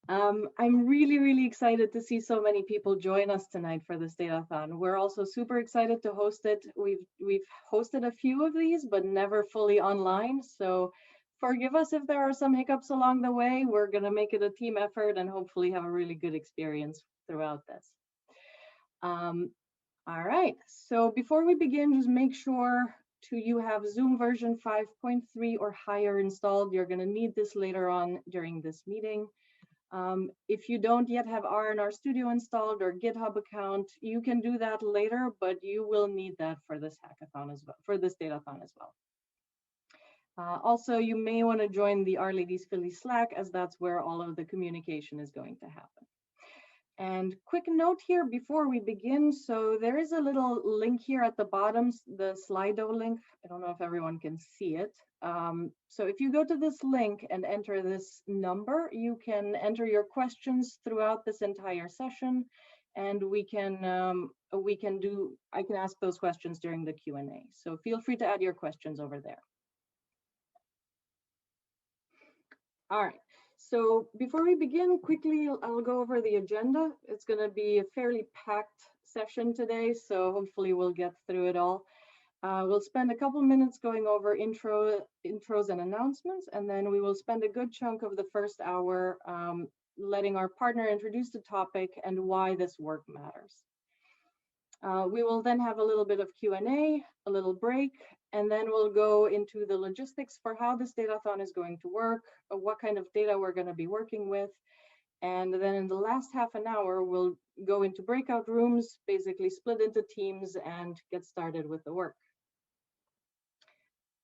I'm really excited to see so many people join us tonight for this Datathon. We're also super excited to host it. We've hosted a few of these, but never fully online. So forgive us if there are some hiccups along the way. We're gonna make it a team effort and hopefully have a really good experience throughout this. Um, all right, so before we begin, just make sure you have Zoom version 5.3 or higher installed. You're gonna need this later on during this meeting. If you don't yet have R&R Studio installed or GitHub account, you can do that later, but you will need that for this hackathon as well, for this Datathon as well. Also, you may want to join the Our Ladies Philly Slack, as that's where all of the communication is going to happen. And quick note here before we begin. So there is a little link here at the bottom, the Slido link. I don't know if everyone can see it. So if you go to this link and enter this number, you can enter your questions throughout this entire session, and I can ask those questions during the Q&A. So feel free to add your questions over there. All right. So before we begin, quickly, I'll go over the agenda. It's going to be a fairly packed session today, so hopefully we'll get through it all. We'll spend a couple minutes going over intros and announcements, and then we will spend a good chunk of the first hour letting our partner introduce the topic and why this work matters. We will then have a little bit of Q&A, a little break, and then we'll go into the logistics for how this Datathon is going to work, what kind of data we're going to be working with. And then in the last half an hour, we'll go into breakout rooms, basically split into teams and get started with the work.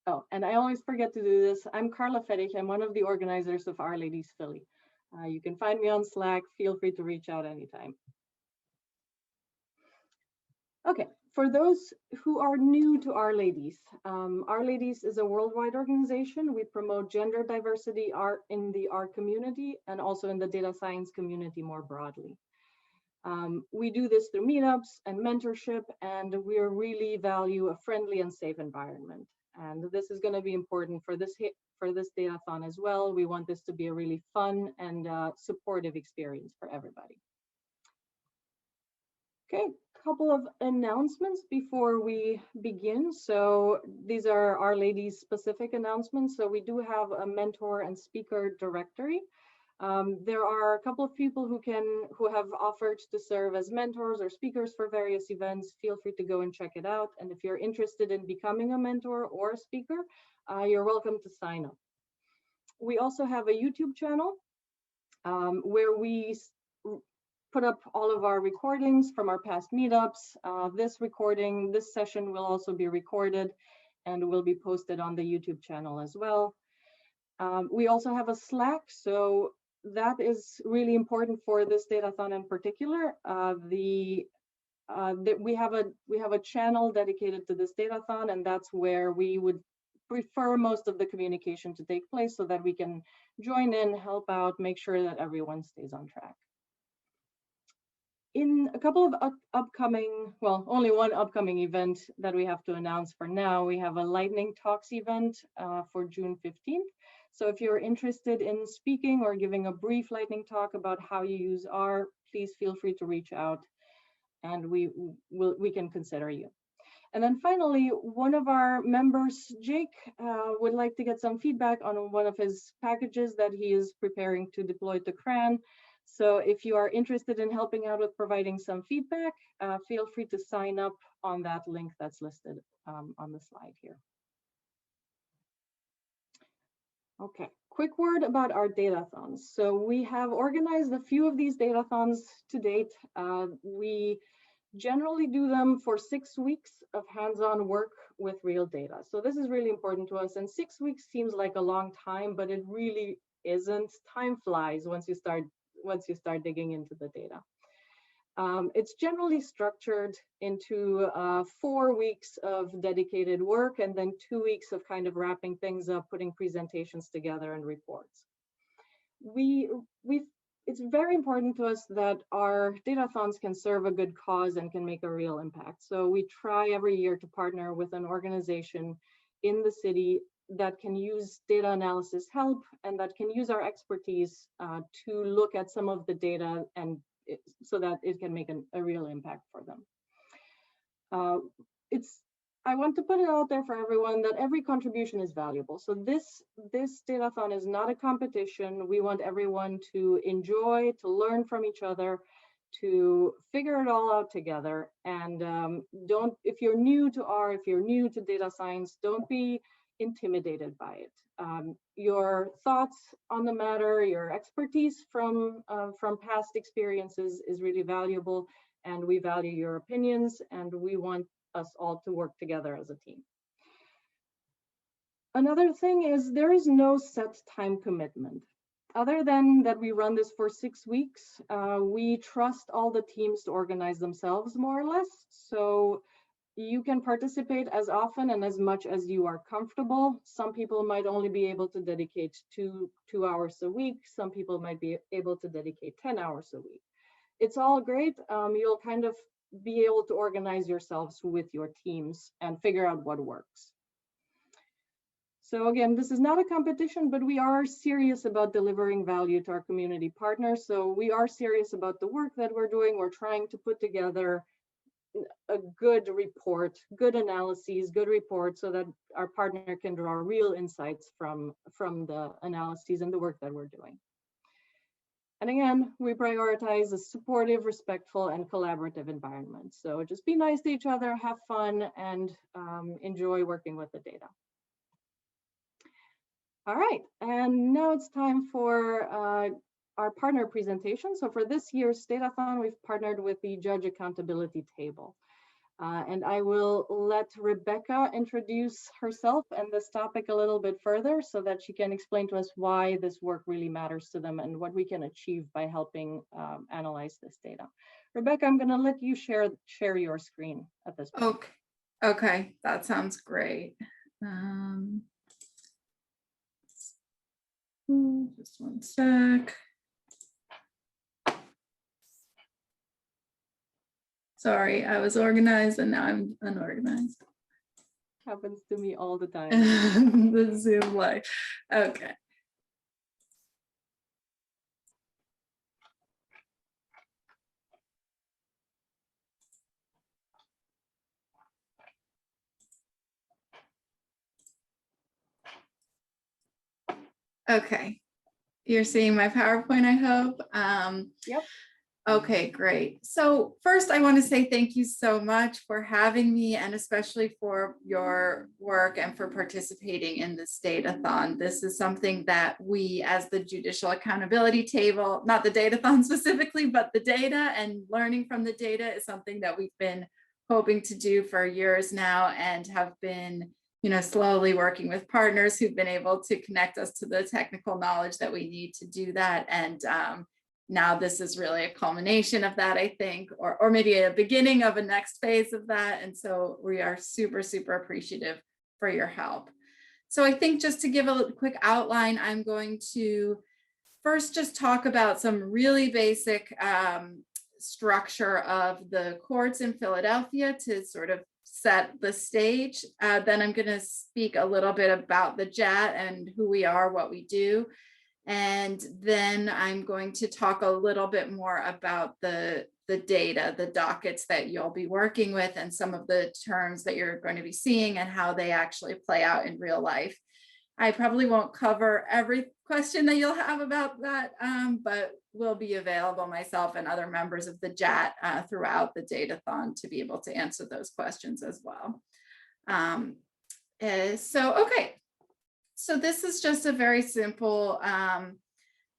Oh, and I always forget to do this. I'm Carla Fettich. I'm one of the organizers of Our Ladies Philly. You can find me on Slack. Feel free to reach out anytime. Okay, for those who are new to Our Ladies, Our Ladies is a worldwide organization. We promote gender diversity in the art community and also in the data science community more broadly. We do this through meetups and mentorship, and we really value a friendly and safe environment. And this is going to be important for this Datathon as well. We want this to be a really fun and supportive experience for everybody. Okay, couple of announcements before we begin. So these are Our Ladies specific announcements. So we do have a mentor and speaker directory. There are a couple of people who have offered to serve as mentors or speakers for various events. Feel free to go and check it out. And if you're interested in becoming a mentor or a speaker, you're welcome to sign up. We also have a YouTube channel where we put up all of our recordings from our past meetups. This session will also be recorded and will be posted on the YouTube channel as well. We also have a Slack, so that is really important for this Datathon in particular. We have a channel dedicated to this Datathon, and that's where we would prefer most of the communication to take place so that we can join in, help out, make sure that everyone stays on track. In a couple of upcoming, well, only one upcoming event that we have to announce for now, we have a Lightning Talks event for June 15th. So if you're interested in speaking or giving a brief lightning talk about how you use R, please feel free to reach out and we can consider you. And then finally, one of our members, Jake, would like to get some feedback on one of his packages that he is preparing to deploy to CRAN. So if you are interested in helping out with providing some feedback, feel free to sign up on that link that's listed on the slide here. Okay, quick word about our datathons. So we have organized a few of these datathons to date. We generally do them for 6 weeks of hands-on work with real data. So this is really important to us. And 6 weeks seems like a long time, but it really isn't. Time flies once you start digging into the data. It's generally structured into 4 weeks of dedicated work and then 2 weeks of kind of wrapping things up, putting presentations together and reports. It's very important to us that our datathons can serve a good cause and can make a real impact. So we try every year to partner with an organization in the city that can use data analysis help and that can use our expertise to look at some of the data and so that it can make a real impact for them. I want to put it out there for everyone that every contribution is valuable. So this Datathon is not a competition. We want everyone to enjoy, to learn from each other, to figure it all out together. And if you're new to R, if you're new to data science, don't be intimidated by it. Your thoughts on the matter, your expertise from past experiences is really valuable, and we value your opinions, and we want us all to work together as a team. Another thing is there is no set time commitment. Other than that we run this for 6 weeks, we trust all the teams to organize themselves more or less. So you can participate as often and as much as you are comfortable. Some people might only be able to dedicate two hours a week. Some people might be able to dedicate 10 hours a week. It's all great. You'll kind of be able to organize yourselves with your teams and figure out what works. So again, this is not a competition, but we are serious about delivering value to our community partners. So we are serious about the work that we're doing. We're trying to put together a good report, good analyses, good reports, so that our partner can draw real insights from the analyses and the work that we're doing. And again, we prioritize a supportive, respectful, and collaborative environment. So just be nice to each other, have fun, and enjoy working with the data. All right, and now it's time for our partner presentation. So for this year's Datathon, we've partnered with the Judge Accountability Table. And I will let Rebecca introduce herself and this topic a little bit further so that she can explain to us why this work really matters to them and what we can achieve by helping analyze this data. Rebecca, I'm gonna let you share your screen at this point. Okay, that sounds great. Just one sec. Sorry, I was organized and now I'm unorganized. Happens to me all the time. The Zoom life. Okay. Okay. You're seeing my PowerPoint, I hope. Yep. Okay, great. So first, I want to say thank you so much for having me, and especially for your work and for participating in this Datathon. This is something that we, as the Judicial Accountability Table, not the Datathon specifically, but the data and learning from the data is something that we've been hoping to do for years now, and have been, slowly working with partners who've been able to connect us to the technical knowledge that we need to do that. And now this is really a culmination of that, I think, or maybe a beginning of a next phase of that. And so we are super, super appreciative for your help. So I think just to give a quick outline, I'm going to first just talk about some really basic structure of the courts in Philadelphia to sort of set the stage. Then I'm going to speak a little bit about the JAT and who we are, what we do. And then I'm going to talk a little bit more about the data, the dockets that you'll be working with, and some of the terms that you're going to be seeing and how they actually play out in real life. I probably won't cover every question that you'll have about that, but will be available, myself and other members of the JAT throughout the Datathon, to be able to answer those questions as well. Okay. So this is just a very simple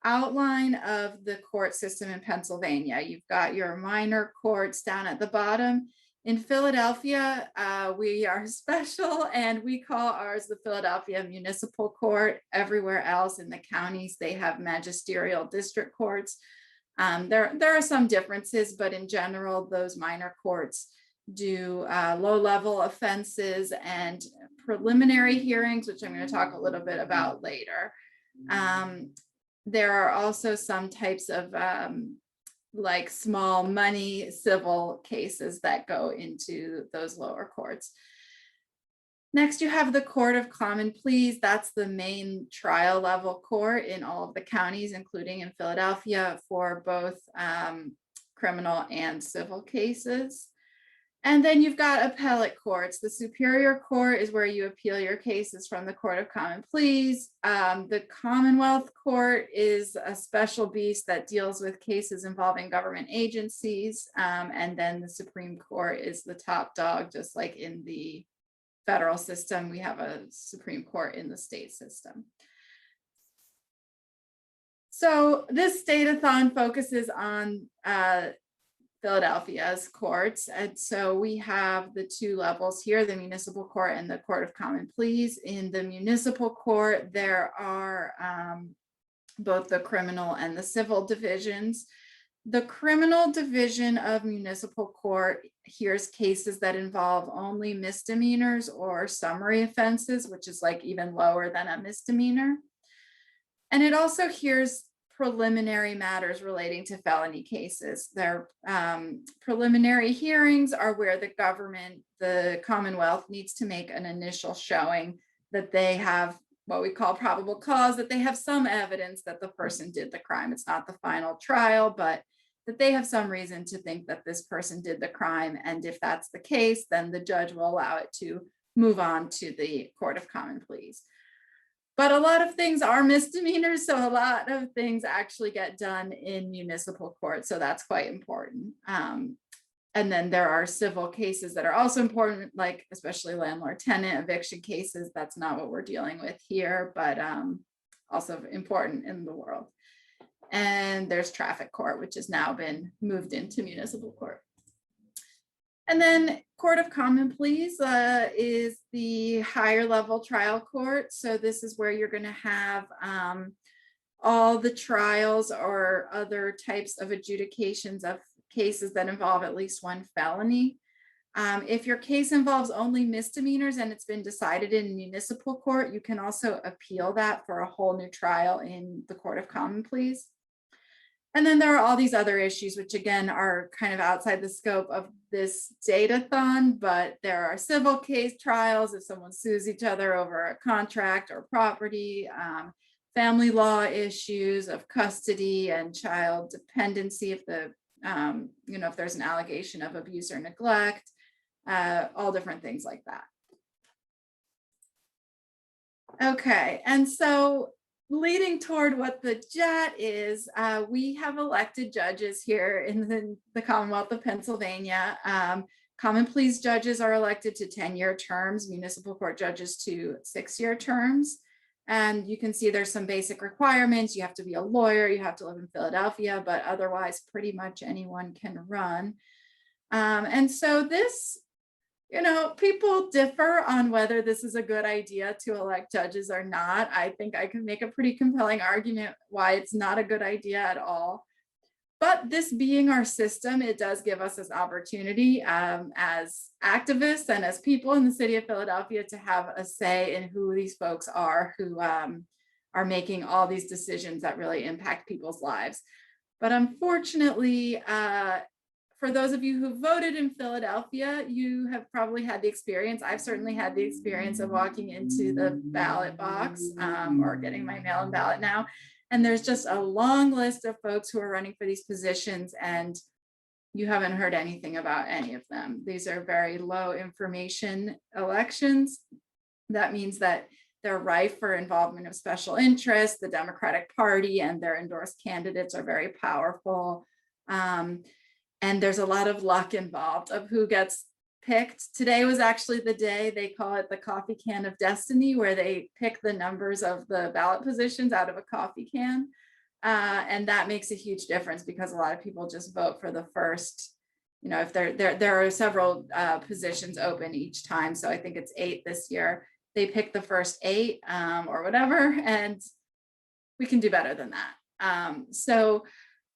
outline of the court system in Pennsylvania. You've got your minor courts down at the bottom. In Philadelphia, we are special, and we call ours the Philadelphia Municipal Court. Everywhere else in the counties, they have magisterial district courts. There are some differences, but in general, those minor courts do low-level offenses and preliminary hearings, which I'm going to talk a little bit about later. There are also some types of like small money civil cases that go into those lower courts. Next, you have the Court of Common Pleas. That's the main trial level court in all of the counties, including in Philadelphia, for both criminal and civil cases. And then you've got appellate courts. The Superior Court is where you appeal your cases from the Court of Common Pleas. The Commonwealth Court is a special beast that deals with cases involving government agencies. And then the Supreme Court is the top dog, just like in the federal system, we have a Supreme Court in the state system. So this datathon focuses on Philadelphia's courts. And so we have the two levels here, the municipal court and the Court of Common Pleas. In the municipal court, there are both the criminal and the civil divisions. The criminal division of municipal court hears cases that involve only misdemeanors or summary offenses, which is like even lower than a misdemeanor. And it also hears preliminary matters relating to felony cases. Their preliminary hearings are where the government, the Commonwealth, needs to make an initial showing that they have what we call probable cause, that they have some evidence that the person did the crime. It's not the final trial, but that they have some reason to think that this person did the crime. And if that's the case, then the judge will allow it to move on to the Court of Common Pleas. But a lot of things are misdemeanors, so a lot of things actually get done in municipal court, so that's quite important. And then there are civil cases that are also important, like especially landlord-tenant eviction cases. That's not what we're dealing with here, but also important in the world. And there's traffic court, which has now been moved into municipal court. And then Court of Common Pleas is the higher level trial court. So this is where you're going to have all the trials or other types of adjudications of cases that involve at least one felony. If your case involves only misdemeanors and it's been decided in municipal court, you can also appeal that for a whole new trial in the Court of Common Pleas. And then there are all these other issues, which again are kind of outside the scope of this datathon, but there are civil case trials if someone sues each other over a contract or property, family law issues of custody and child dependency if the, if there's an allegation of abuse or neglect, all different things like that. Okay, and so leading toward what the JAT is, we have elected judges here in the Commonwealth of Pennsylvania. Common Pleas judges are elected to 10-year terms, municipal court judges to 6-year terms. And you can see there's some basic requirements. You have to be a lawyer, you have to live in Philadelphia, but otherwise pretty much anyone can run. And so this, people differ on whether this is a good idea to elect judges or not. I think I can make a pretty compelling argument why it's not a good idea at all. But this being our system, it does give us this opportunity as activists and as people in the city of Philadelphia to have a say in who these folks are who are making all these decisions that really impact people's lives. But unfortunately, for those of you who voted in Philadelphia, you have probably had the experience. I've certainly had the experience of walking into the ballot box or getting my mail-in ballot now. And there's just a long list of folks who are running for these positions, and you haven't heard anything about any of them. These are very low information elections. That means that they're rife for involvement of special interests. The Democratic Party and their endorsed candidates are very powerful. And there's a lot of luck involved of who gets picked. Today was actually the day, they call it the coffee can of destiny, where they pick the numbers of the ballot positions out of a coffee can. And that makes a huge difference because a lot of people just vote for the first, if there are several positions open each time. So I think it's 8 this year. They pick the first 8 or whatever, and we can do better than that. So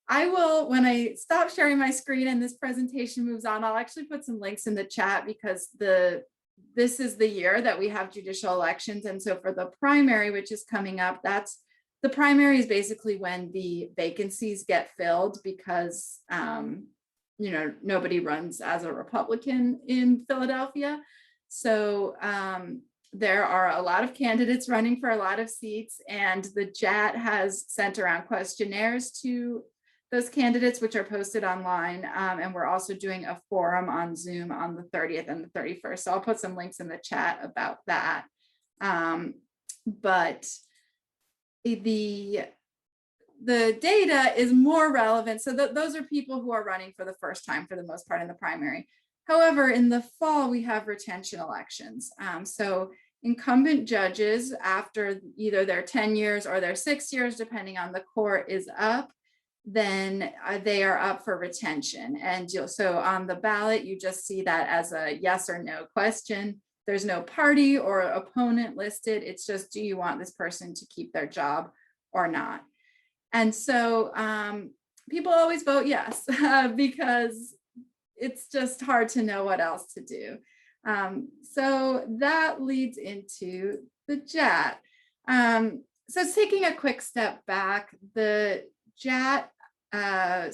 I will, when I stop sharing my screen and this presentation moves on, I'll actually put some links in the chat because this is the year that we have judicial elections. And so for the primary, which is coming up, the primary is basically when the vacancies get filled because, nobody runs as a Republican in Philadelphia. So there are a lot of candidates running for a lot of seats, and the JAT has sent around questionnaires to those candidates, which are posted online. And we're also doing a forum on Zoom on the 30th and the 31st. So I'll put some links in the chat about that. But the data is more relevant. So those are people who are running for the first time for the most part in the primary. However, in the fall, we have retention elections. So incumbent judges, after either their 10 years or their 6 years, depending on the court, is up, then they are up for retention. And so on the ballot, you just see that as a yes or no question. There's no party or opponent listed. It's just, do you want this person to keep their job or not? And so people always vote yes, because it's just hard to know what else to do. So that leads into the JAT. So taking a quick step back, the JAT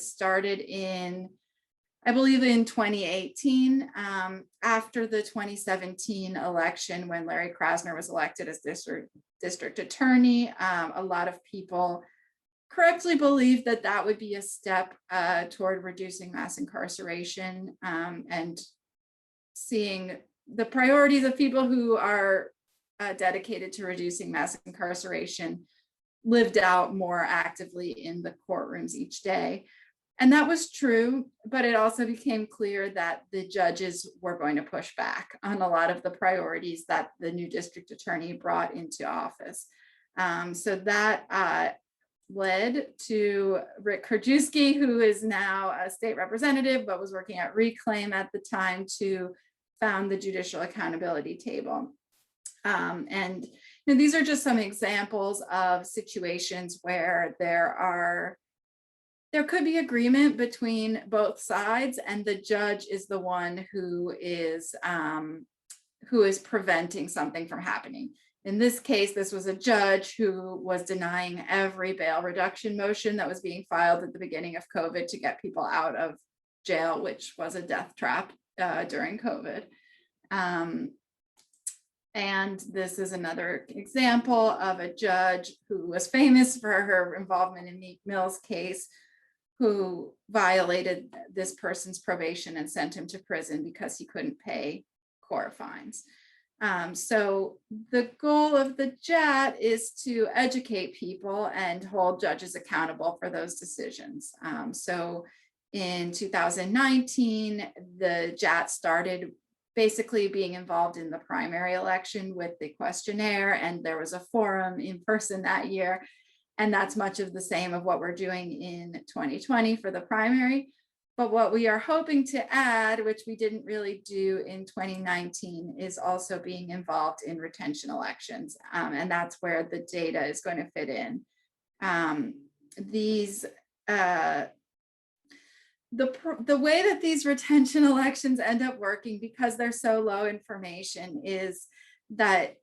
started in, I believe, in 2018, after the 2017 election, when Larry Krasner was elected as district attorney. A lot of people correctly believed that that would be a step toward reducing mass incarceration, and seeing the priorities of people who are dedicated to reducing mass incarceration lived out more actively in the courtrooms each day. And that was true, but it also became clear that the judges were going to push back on a lot of the priorities that the new district attorney brought into office. So that led to Rick Krajewski, who is now a state representative, but was working at Reclaim at the time, to found the Judicial Accountability Table. And these are just some examples of situations where there could be agreement between both sides, and the judge is the one who is preventing something from happening. In this case, this was a judge who was denying every bail reduction motion that was being filed at the beginning of COVID to get people out of jail, which was a death trap during COVID. And this is another example of a judge who was famous for her involvement in Meek Mill's case, who violated this person's probation and sent him to prison because he couldn't pay court fines. So the goal of the JAT is to educate people and hold judges accountable for those decisions. So in 2019, the JAT started basically being involved in the primary election with the questionnaire, and there was a forum in person that year. And that's much of the same of what we're doing in 2020 for the primary. But what we are hoping to add, which we didn't really do in 2019, is also being involved in retention elections. And that's where the data is going to fit in. The way that these retention elections end up working, because they're so low information, is that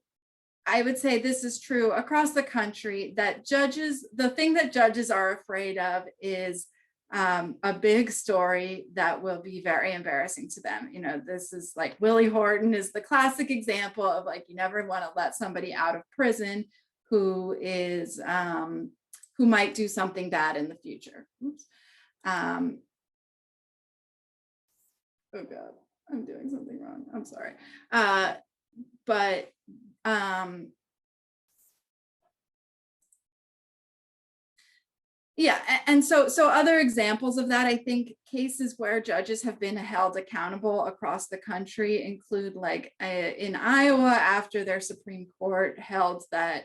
I would say this is true across the country, that the thing that judges are afraid of is a big story that will be very embarrassing to them. This is like Willie Horton is the classic example of, like, you never want to let somebody out of prison who might do something bad in the future. Oops. Oh God, I'm doing something wrong. I'm sorry. Yeah, and so other examples of that, I think cases where judges have been held accountable across the country include, like in Iowa, after their Supreme Court held that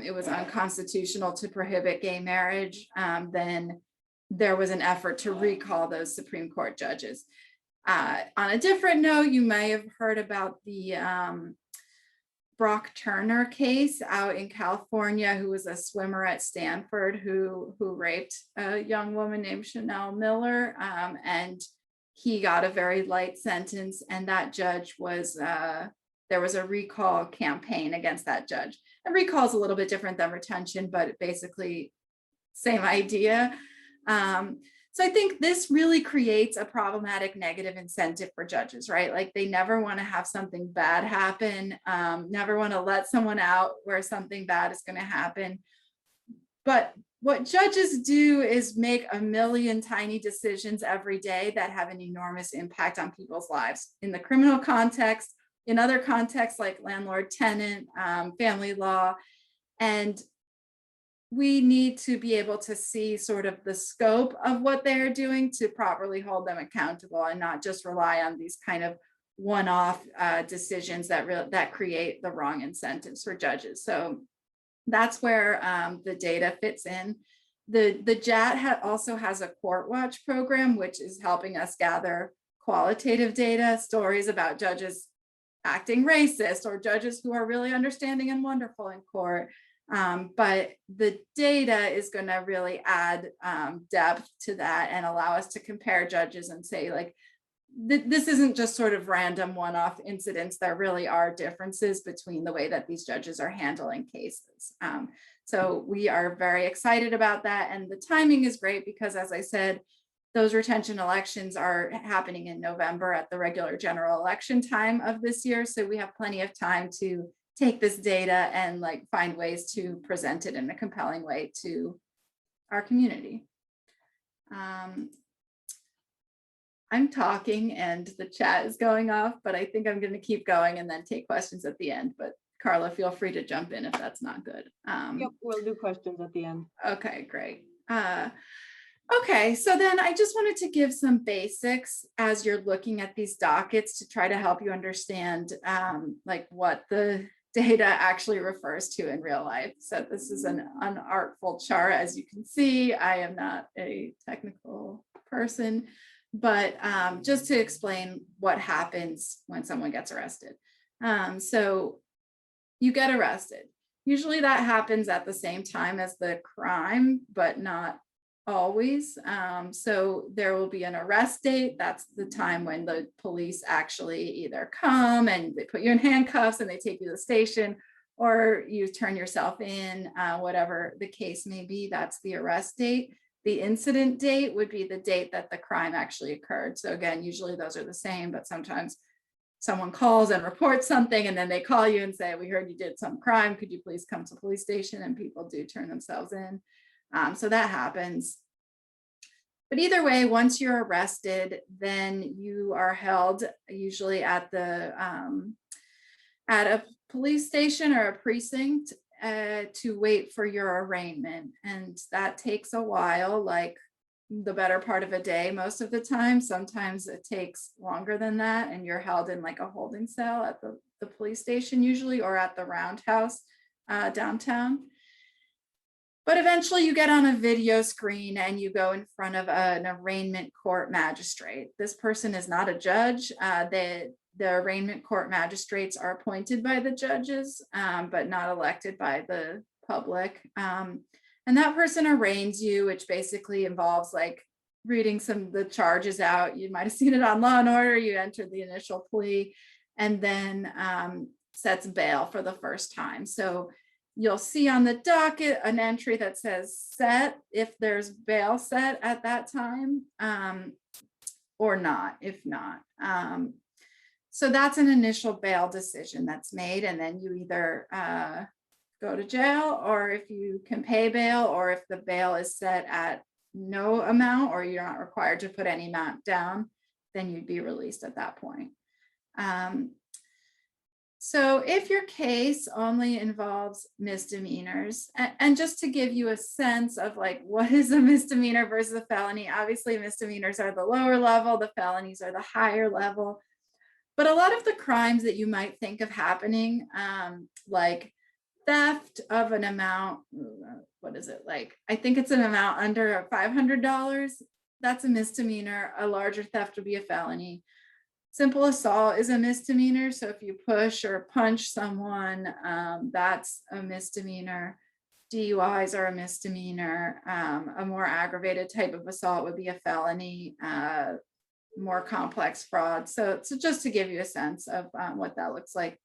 it was unconstitutional to prohibit gay marriage, then there was an effort to recall those Supreme Court judges. On a different note, you may have heard about the Brock Turner case out in California, who was a swimmer at Stanford who raped a young woman named Chanel Miller, and he got a very light sentence, and that judge was, there was a recall campaign against that judge. And recall is a little bit different than retention, but basically same idea. So I think this really creates a problematic negative incentive for judges, right? Like they never want to have something bad happen, never want to let someone out where something bad is going to happen. But what judges do is make a million tiny decisions every day that have an enormous impact on people's lives in the criminal context, in other contexts like landlord tenant, family law. And we need to be able to see sort of the scope of what they're doing to properly hold them accountable and not just rely on these kind of one-off decisions that create the wrong incentives for judges. So that's where the data fits in. The JAT also has a court watch program, which is helping us gather qualitative data, stories about judges acting racist or judges who are really understanding and wonderful in court. But the data is going to really add depth to that and allow us to compare judges and say, like, this isn't just sort of random one-off incidents. There really are differences between the way that these judges are handling cases. So we are very excited about that. And the timing is great because, as I said, those retention elections are happening in November at the regular general election time of this year. So we have plenty of time to take this data and like find ways to present it in a compelling way to our community. I'm talking and the chat is going off, but I think I'm going to keep going and then take questions at the end. But Carla, feel free to jump in if that's not good. Yep, we'll do questions at the end. Okay, great. Okay, so then I just wanted to give some basics as you're looking at these dockets to try to help you understand like what the data actually refers to in real life. So this is an unartful chart, as you can see. I am not a technical person, but just to explain what happens when someone gets arrested. So you get arrested. Usually that happens at the same time as the crime, but not always. So there will be an arrest date. That's the time when the police actually either come and they put you in handcuffs and they take you to the station, or you turn yourself in, whatever the case may be. That's the arrest date. The incident date would be the date that the crime actually occurred. So again, usually those are the same, but sometimes someone calls and reports something and then they call you and say, we heard you did some crime. Could you please come to the police station? And people do turn themselves in. So that happens. But either way, once you're arrested, then you are held usually at the at a police station or a precinct to wait for your arraignment. And that takes a while, like the better part of a day most of the time. Sometimes it takes longer than that, and you're held in like a holding cell at the police station usually, or at the roundhouse downtown. But eventually you get on a video screen and you go in front of an arraignment court magistrate. This person is not a judge. The arraignment court magistrates are appointed by the judges, but not elected by the public. And that person arraigns you, which basically involves like reading some of the charges out. You might have seen it on Law and Order. You entered the initial plea and then sets bail for the first time. So you'll see on the docket an entry that says set if there's bail set at that time, or not, if not. So that's an initial bail decision that's made, and then you either go to jail, or if you can pay bail, or if the bail is set at no amount or you're not required to put any amount down, then you'd be released at that point. So if your case only involves misdemeanors, and just to give you a sense of like what is a misdemeanor versus a felony, obviously misdemeanors are the lower level, the felonies are the higher level. But a lot of the crimes that you might think of happening, like theft of an amount, what is it like? I think it's an amount under $500. That's a misdemeanor. A larger theft would be a felony. Simple assault is a misdemeanor. So if you push or punch someone, that's a misdemeanor. DUIs are a misdemeanor. A more aggravated type of assault would be a felony, more complex fraud. So just to give you a sense of what that looks like.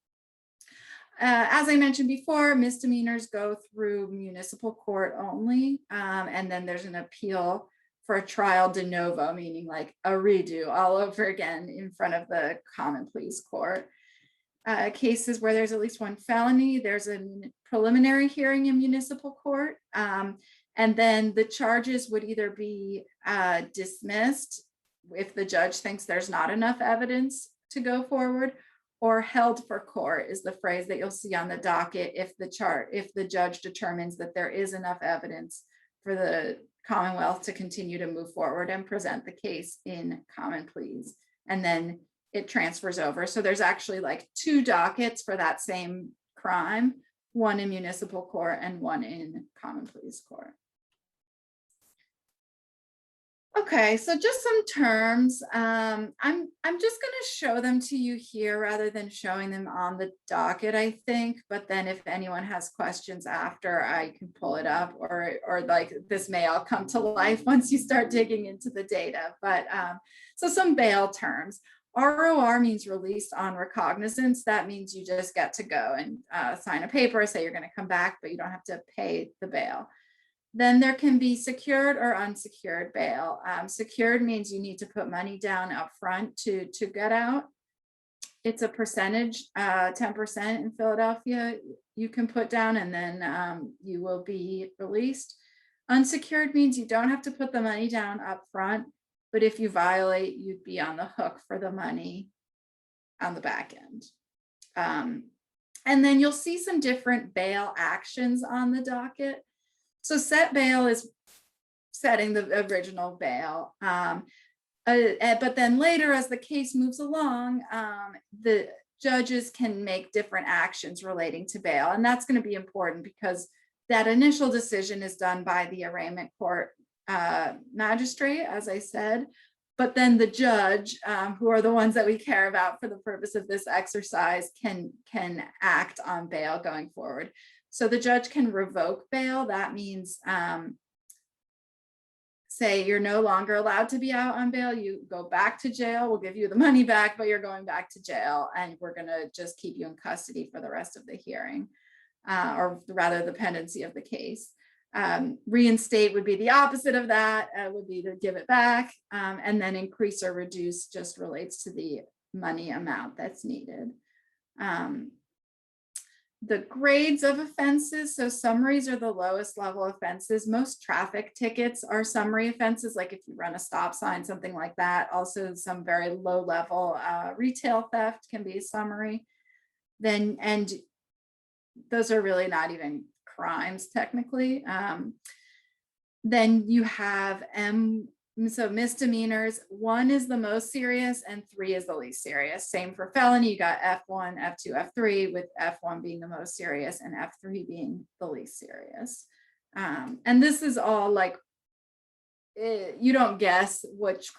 As I mentioned before, misdemeanors go through municipal court only, and then there's an appeal for a trial de novo, meaning like a redo all over again in front of the common pleas court. Cases where there's at least one felony, there's a preliminary hearing in municipal court. And then the charges would either be dismissed if the judge thinks there's not enough evidence to go forward, or held for court is the phrase that you'll see on the docket if the judge determines that there is enough evidence for the Commonwealth to continue to move forward and present the case in common pleas. And then it transfers over. So there's actually like two dockets for that same crime, one in municipal court and one in common pleas court. Okay, so just some terms. I'm just going to show them to you here rather than showing them on the docket, I think. But then if anyone has questions after, I can pull it up, or like this may all come to life once you start digging into the data. But so some bail terms. ROR means released on recognizance. That means you just get to go and sign a paper, say you're going to come back, but you don't have to pay the bail. Then there can be secured or unsecured bail. Secured means you need to put money down up front to get out. It's a percentage, 10% in Philadelphia you can put down, and then you will be released. Unsecured means you don't have to put the money down up front, but if you violate, you'd be on the hook for the money on the back end. And then you'll see some different bail actions on the docket. So set bail is setting the original bail. But then later, as the case moves along, the judges can make different actions relating to bail. And that's going to be important because that initial decision is done by the arraignment court magistrate, as I said. But then the judge, who are the ones that we care about for the purpose of this exercise, can act on bail going forward. So the judge can revoke bail. That means, say you're no longer allowed to be out on bail, you go back to jail, we'll give you the money back, but you're going back to jail and we're gonna just keep you in custody for the rest of the hearing, or rather the pendency of the case. Reinstate would be the opposite of that, would be to give it back, and then increase or reduce just relates to the money amount that's needed. The grades of offenses, so summaries are the lowest level offenses. Most traffic tickets are summary offenses, like if you run a stop sign, something like that. Also some very low level retail theft can be a summary. Then, and those are really not even crimes technically. Then you have so misdemeanors, 1 is the most serious and 3 is the least serious. Same for felony, you got F1, F2, F3, with F1 being the most serious and F3 being the least serious. And this is all like, you don't guess which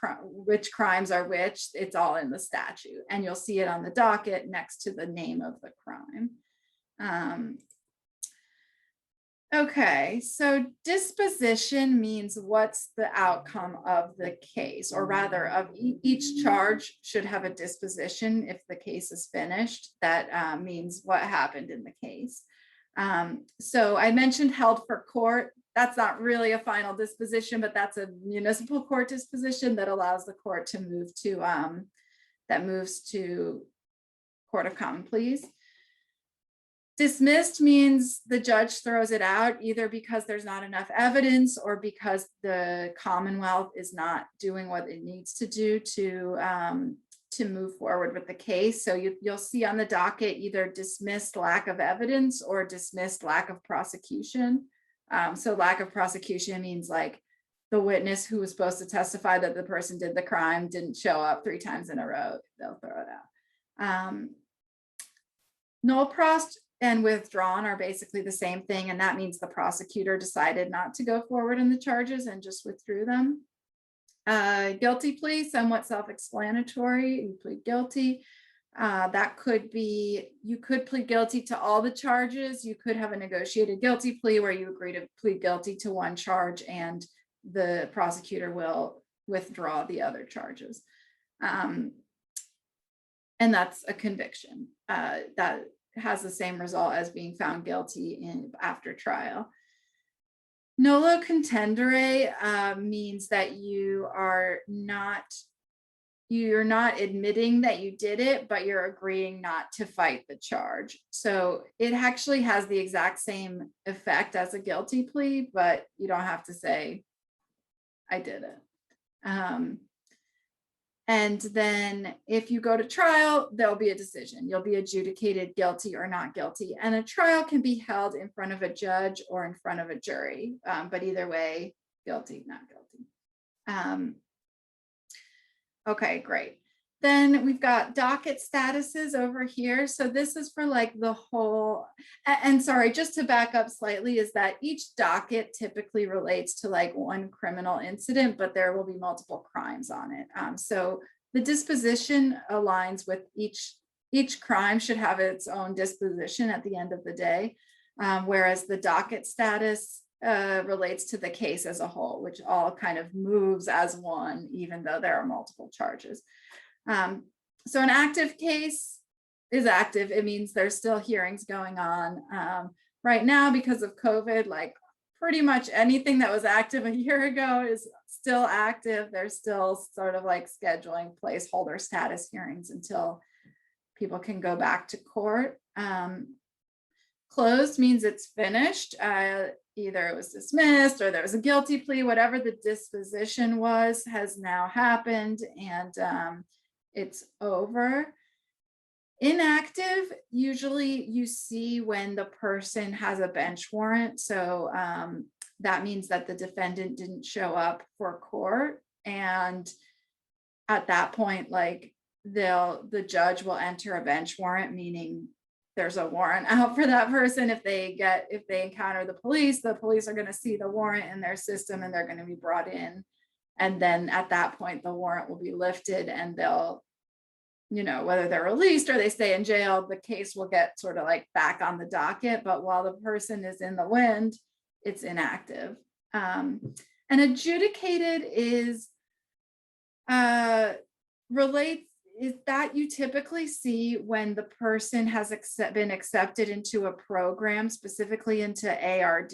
crimes are which, it's all in the statute, and you'll see it on the docket next to the name of the crime. Okay, so disposition means what's the outcome of the case, or rather of each charge should have a disposition if the case is finished. That means what happened in the case. So I mentioned held for court. That's not really a final disposition, but that's a municipal court disposition that allows the court to move to, that moves to Court of Common Pleas. Dismissed means the judge throws it out either because there's not enough evidence or because the Commonwealth is not doing what it needs to do to move forward with the case. So you'll see on the docket either dismissed lack of evidence or dismissed lack of prosecution. So lack of prosecution means like the witness who was supposed to testify that the person did the crime didn't show up 3 times in a row, they'll throw it out. Null prost and withdrawn are basically the same thing, and that means the prosecutor decided not to go forward in the charges and just withdrew them. Guilty plea, somewhat self-explanatory. You plead guilty. That could be, you could plead guilty to all the charges. You could have a negotiated guilty plea where you agree to plead guilty to one charge and the prosecutor will withdraw the other charges. And that's a conviction. That has the same result as being found guilty after trial. Nolo contendere means that you're not admitting that you did it, but you're agreeing not to fight the charge. So it actually has the exact same effect as a guilty plea, but you don't have to say, I did it. And then if you go to trial, there'll be a decision. You'll be adjudicated guilty or not guilty. And a trial can be held in front of a judge or in front of a jury, but either way, guilty, not guilty. Okay, great. Then we've got docket statuses over here. So this is for like the whole, and sorry, just to back up slightly, is that each docket typically relates to like one criminal incident, but there will be multiple crimes on it. So the disposition aligns with each crime should have its own disposition at the end of the day, whereas the docket status relates to the case as a whole, which all kind of moves as one, even though there are multiple charges. So an active case is active. It means there's still hearings going on. Right now, because of COVID, like pretty much anything that was active a year ago is still active. They're still sort of like scheduling placeholder status hearings until people can go back to court. Closed means it's finished. Either it was dismissed or there was a guilty plea, whatever the disposition was has now happened, and it's over. Inactive, usually you see when the person has a bench warrant. So that means that the defendant didn't show up for court. And at that point, like the judge will enter a bench warrant, meaning there's a warrant out for that person. If they encounter the police are going to see the warrant in their system and they're going to be brought in. And then at that point, the warrant will be lifted and they'll, whether they're released or they stay in jail, the case will get sort of like back on the docket. But while the person is in the wind, it's inactive. And adjudicated is relates is that you typically see when the person has been accepted into a program, specifically into ARD,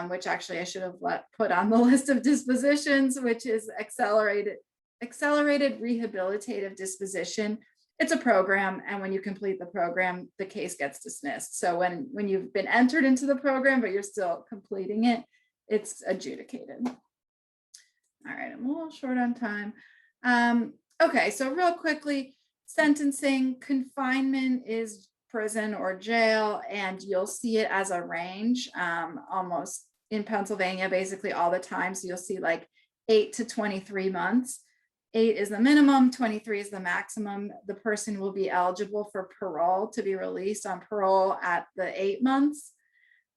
which actually I should have put on the list of dispositions, which is accelerated rehabilitative disposition. It's a program, and when you complete the program, the case gets dismissed. So when you've been entered into the program, but you're still completing it, it's adjudicated. All right, I'm a little short on time. Okay, so real quickly, sentencing, confinement is prison or jail, and you'll see it as a range almost in Pennsylvania, basically all the time. So you'll see like 8 to 23 months. 8 is the minimum, 23 is the maximum. The person will be eligible for parole to be released on parole at the 8 months.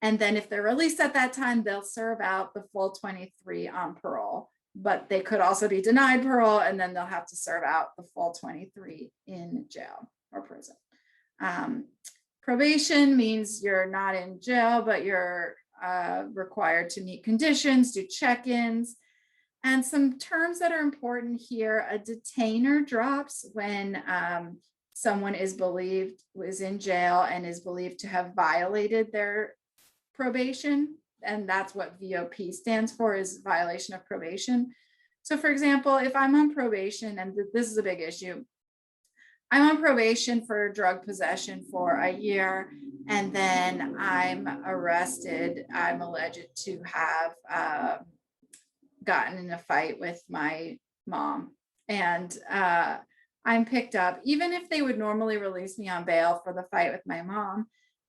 And then if they're released at that time, they'll serve out the full 23 on parole. But they could also be denied parole, and then they'll have to serve out the full 23 in jail or prison. Probation means you're not in jail, but you're required to meet conditions, do check-ins. And some terms that are important here: a detainer drops when someone is in jail and is believed to have violated their probation. And that's what VOP stands for, is violation of probation. So for example, if I'm on probation, and this is a big issue, I'm on probation for drug possession for a year, and then I'm arrested. I'm alleged to have gotten in a fight with my mom, and I'm picked up. Even if they would normally release me on bail for the fight with my mom,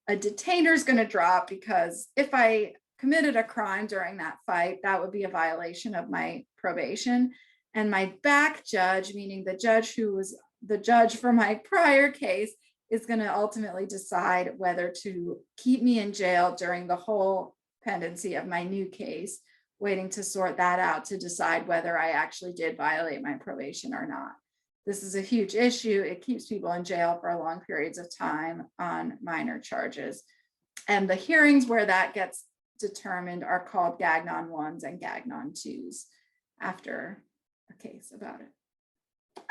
a detainer is going to drop, because if I committed a crime during that fight, that would be a violation of my probation. And my back judge, meaning the judge who was the judge for my prior case, is going to ultimately decide whether to keep me in jail during the whole pendency of my new case, waiting to sort that out to decide whether I actually did violate my probation or not. This is a huge issue. It keeps people in jail for long periods of time on minor charges. And the hearings where that gets determined are called Gagnon 1s and Gagnon 2s after a case about it.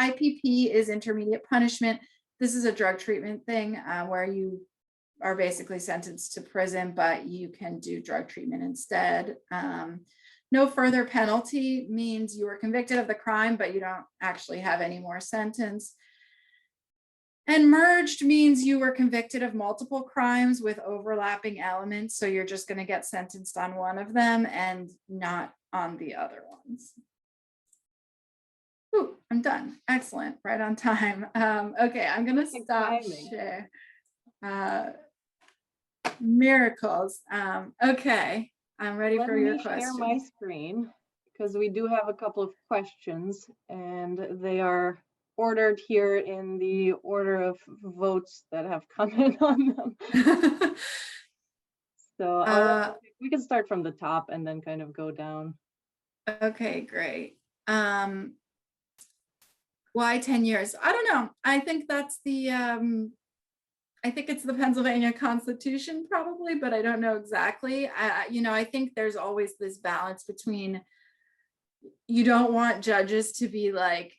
IPP is intermediate punishment. This is a drug treatment thing where you are basically sentenced to prison, but you can do drug treatment instead. No further penalty means you were convicted of the crime, but you don't actually have any more sentence. And merged means you were convicted of multiple crimes with overlapping elements. So you're just going to get sentenced on one of them and not on the other ones. Ooh, I'm done. Excellent. Right on time. Okay, I'm going to stop share. Miracles. Okay, I'm ready for your question. Let me share my screen because we do have a couple of questions and they are ordered here in the order of votes that have come in on them. So we can start from the top and then kind of go down. Okay, great. Why 10 years? I don't know. I think that's the I think it's the Pennsylvania Constitution probably, but I don't know exactly. I think there's always this balance between, you don't want judges to be like,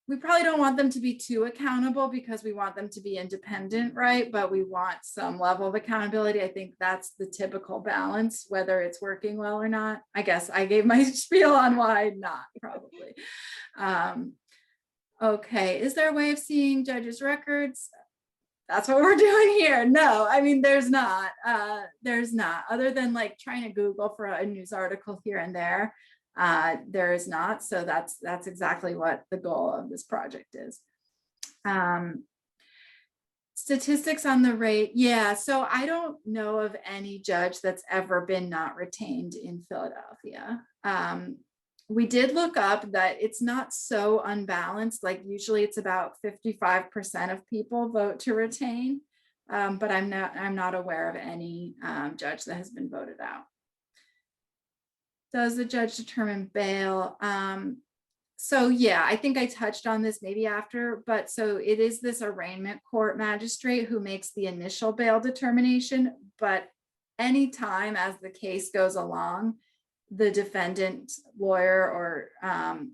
we probably don't want them to be too accountable because we want them to be independent, right? But we want some level of accountability. I think that's the typical balance, whether it's working well or not. I guess I gave my spiel on why not, probably. Okay, is there a way of seeing judges' records? That's what we're doing here. No, I mean, there's not, other than like trying to Google for a news article here and there. There is not. So that's exactly what the goal of this project is. Statistics on the rate. Yeah, so I don't know of any judge that's ever been not retained in Philadelphia. We did look up that it's not so unbalanced. Like usually it's about 55% of people vote to retain, but I'm not aware of any judge that has been voted out. Does the judge determine bail? So yeah, I think I touched on this maybe after, but so it is this arraignment court magistrate who makes the initial bail determination, but anytime as the case goes along, the defendant lawyer or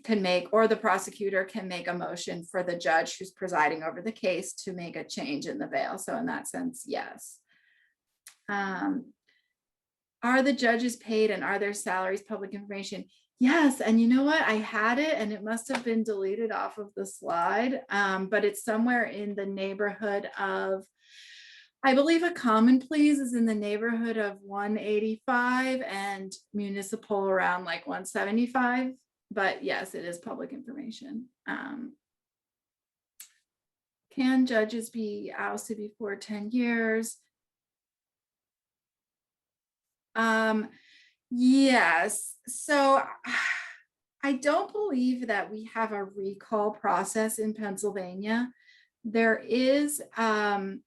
can make, or the prosecutor can make a motion for the judge who's presiding over the case to make a change in the bail. So in that sense, yes. Are the judges paid and are their salaries public information? Yes, and you know what? I had it and it must have been deleted off of the slide, but it's somewhere in the neighborhood of, I believe a common pleas is in the neighborhood of 185 and municipal around like 175. But yes, it is public information. Can judges be ousted before 10 years? Yes. So I don't believe that we have a recall process in Pennsylvania. There is a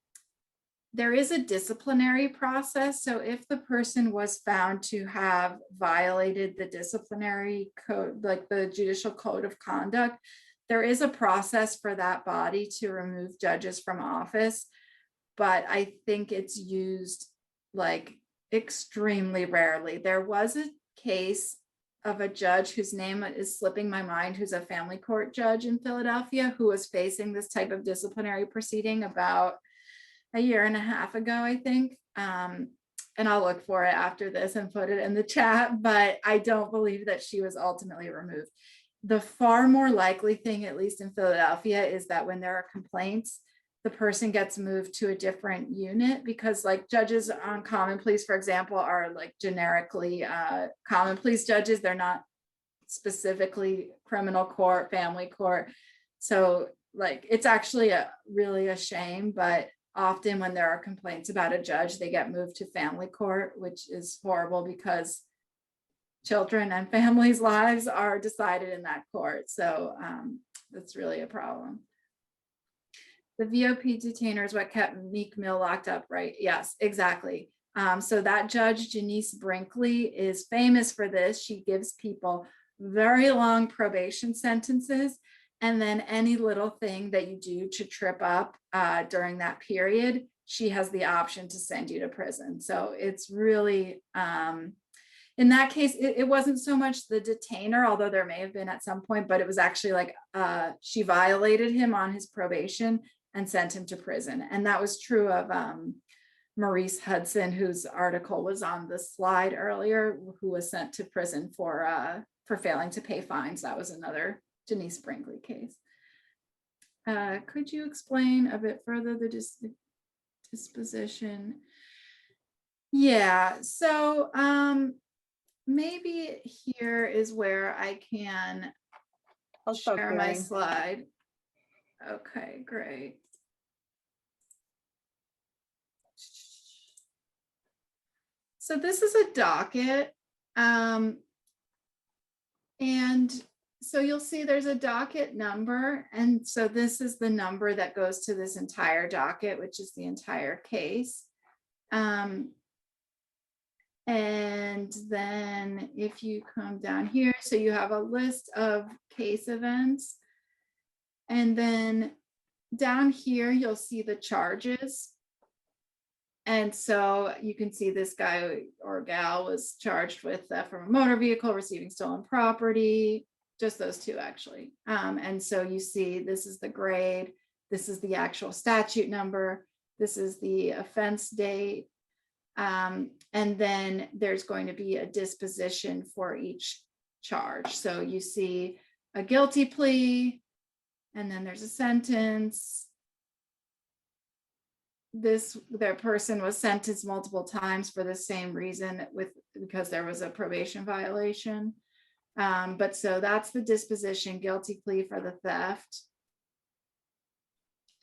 disciplinary process. So if the person was found to have violated the disciplinary code, like the judicial code of conduct, there is a process for that body to remove judges from office. But I think it's used like extremely rarely. There was a case of a judge whose name is slipping my mind, who's a family court judge in Philadelphia, who was facing this type of disciplinary proceeding about a year and a half ago, I think. And I'll look for it after this and put it in the chat, but I don't believe that she was ultimately removed. The far more likely thing, at least in Philadelphia, is that when there are complaints, the person gets moved to a different unit, because like judges on common pleas, for example, are like generically common pleas judges. They're not specifically criminal court, family court. So like, it's actually really a shame, but often when there are complaints about a judge, they get moved to family court, which is horrible because children and families' lives are decided in that court. So that's really a problem. The VOP detainer is what kept Meek Mill locked up, right? Yes, exactly. So that judge, Janice Brinkley, is famous for this. She gives people very long probation sentences, and then any little thing that you do to trip up during that period, she has the option to send you to prison. So it's really, in that case, it wasn't so much the detainer, although there may have been at some point, but it was actually like she violated him on his probation and sent him to prison. And that was true of Maurice Hudson, whose article was on the slide earlier, who was sent to prison for failing to pay fines. That was another Denise Brinkley case. Could you explain a bit further the disposition? Yeah, so maybe here is where I can share my slide. Okay, great. So this is a docket. And so you'll see there's a docket number. And so this is the number that goes to this entire docket, which is the entire case. And then if you come down here, so you have a list of case events. And then down here, you'll see the charges. And so you can see this guy or gal was charged with theft from a motor vehicle, receiving stolen property, just those two actually. And so you see this is the grade, this is the actual statute number, this is the offense date. And then there's going to be a disposition for each charge. So you see a guilty plea, and then there's a sentence. Their person was sentenced multiple times for the same reason because there was a probation violation. But so that's the disposition, guilty plea for the theft.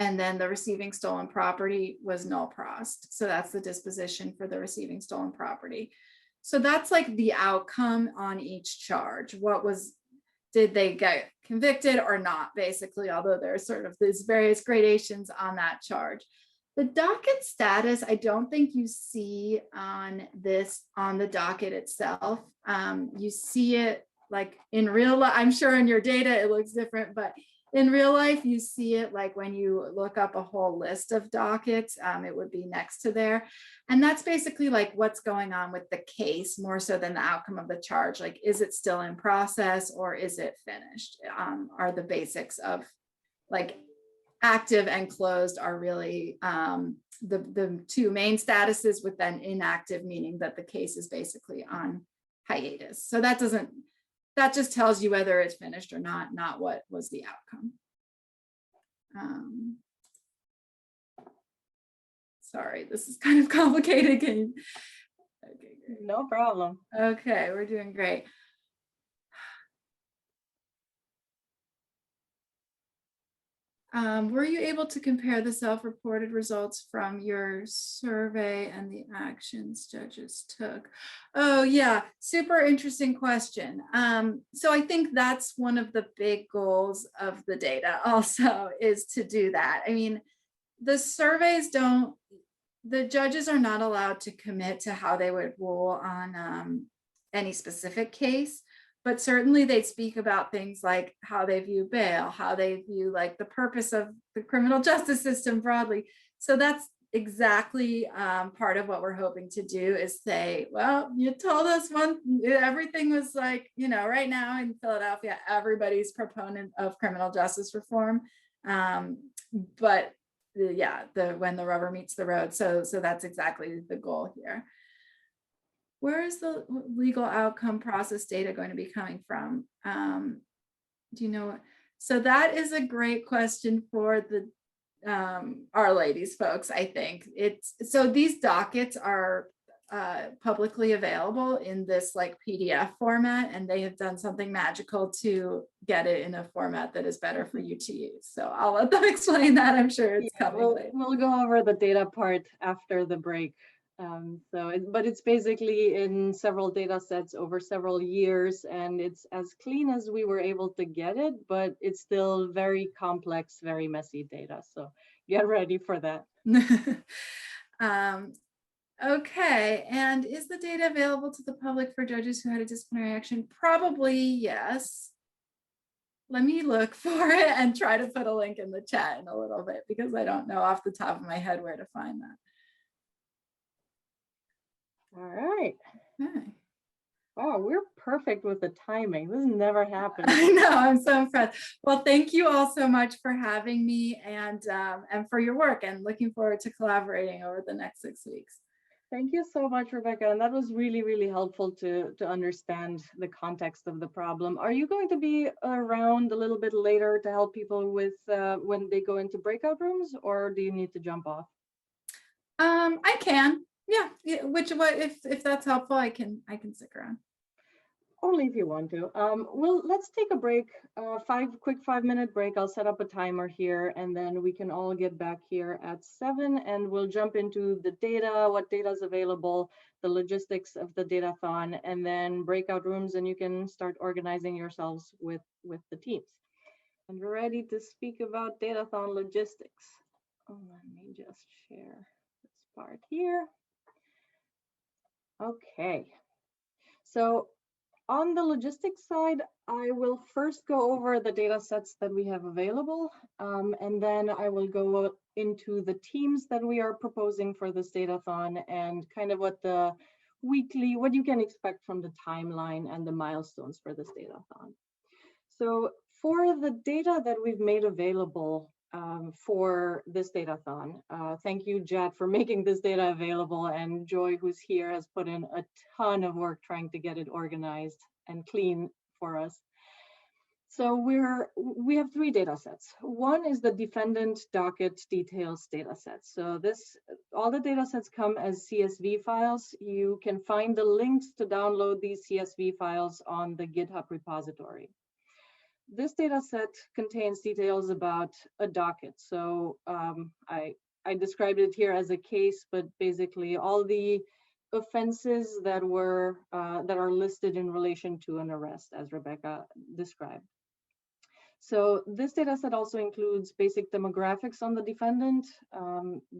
And then the receiving stolen property was null prost. So that's the disposition for the receiving stolen property. So that's like the outcome on each charge. Did they get convicted or not, basically, although there's sort of these various gradations on that charge. The docket status, I don't think you see on the docket itself. You see it like in real life. I'm sure in your data it looks different, but in real life, you see it like when you look up a whole list of dockets, it would be next to there. And that's basically like what's going on with the case more so than the outcome of the charge. Like, is it still in process or is it finished? Are the basics of like active and closed are really the two main statuses, with then inactive meaning that the case is basically on hiatus. So that just tells you whether it's finished or not what was the outcome. Sorry, this is kind of complicated. Okay, great. No problem. Okay, we're doing great. Were you able to compare the self-reported results from your survey and the actions judges took? Oh yeah, super interesting question. So I think that's one of the big goals of the data also, is to do that. I mean, the surveys the judges are not allowed to commit to how they would rule on any specific case. But certainly they speak about things like how they view bail, how they view like the purpose of the criminal justice system broadly. So that's exactly part of what we're hoping to do, is say, well, you told us everything was like, right now in Philadelphia, everybody's proponent of criminal justice reform. But when the rubber meets the road. So that's exactly the goal here. Where is the legal outcome process data going to be coming from? Do you know? So that is a great question for the Our Ladies folks, I think. So these dockets are publicly available in this like PDF format, and they have done something magical to get it in a format that is better for you to use. So I'll let them explain that. I'm sure it's coming later. We'll go over the data part after the break. But it's basically in several data sets over several years, and it's as clean as we were able to get it, but it's still very complex, very messy data. So get ready for that. Okay, and is the data available to the public for judges who had a disciplinary action? Probably yes. Let me look for it and try to put a link in the chat in a little bit, because I don't know off the top of my head where to find that. All right. Okay. Wow, we're perfect with the timing. This never happened. I know, I'm so impressed. Well, thank you all so much for having me and for your work, and looking forward to collaborating over the next 6 weeks. Thank you so much, Rebecca. And that was really, really helpful to understand the context of the problem. Are you going to be around a little bit later to help people with when they go into breakout rooms, or do you need to jump off? I can, yeah. What if that's helpful, I can stick around. Only if you want to. Well, let's take a break, quick 5-minute break. I'll set up a timer here, and then we can all get back here at 7, and we'll jump into the data, what data is available, the logistics of the datathon, and then breakout rooms, and you can start organizing yourselves with the teams. And we're ready to speak about datathon logistics. Let me just share this part here. Okay. So on the logistics side, I will first go over the data sets that we have available, and then I will go into the teams that we are proposing for this datathon and kind of what you can expect from the timeline and the milestones for this datathon. So for the data that we've made available for this datathon, thank you, Jad, for making this data available, and Joy, who's here, has put in a ton of work trying to get it organized and clean for us. So we have 3 data sets. One is the defendant docket details data set. So all the data sets come as CSV files. You can find the links to download these CSV files on the GitHub repository. This data set contains details about a docket. So I described it here as a case, but basically all the offenses that are listed in relation to an arrest, as Rebecca described. So this data set also includes basic demographics on the defendant,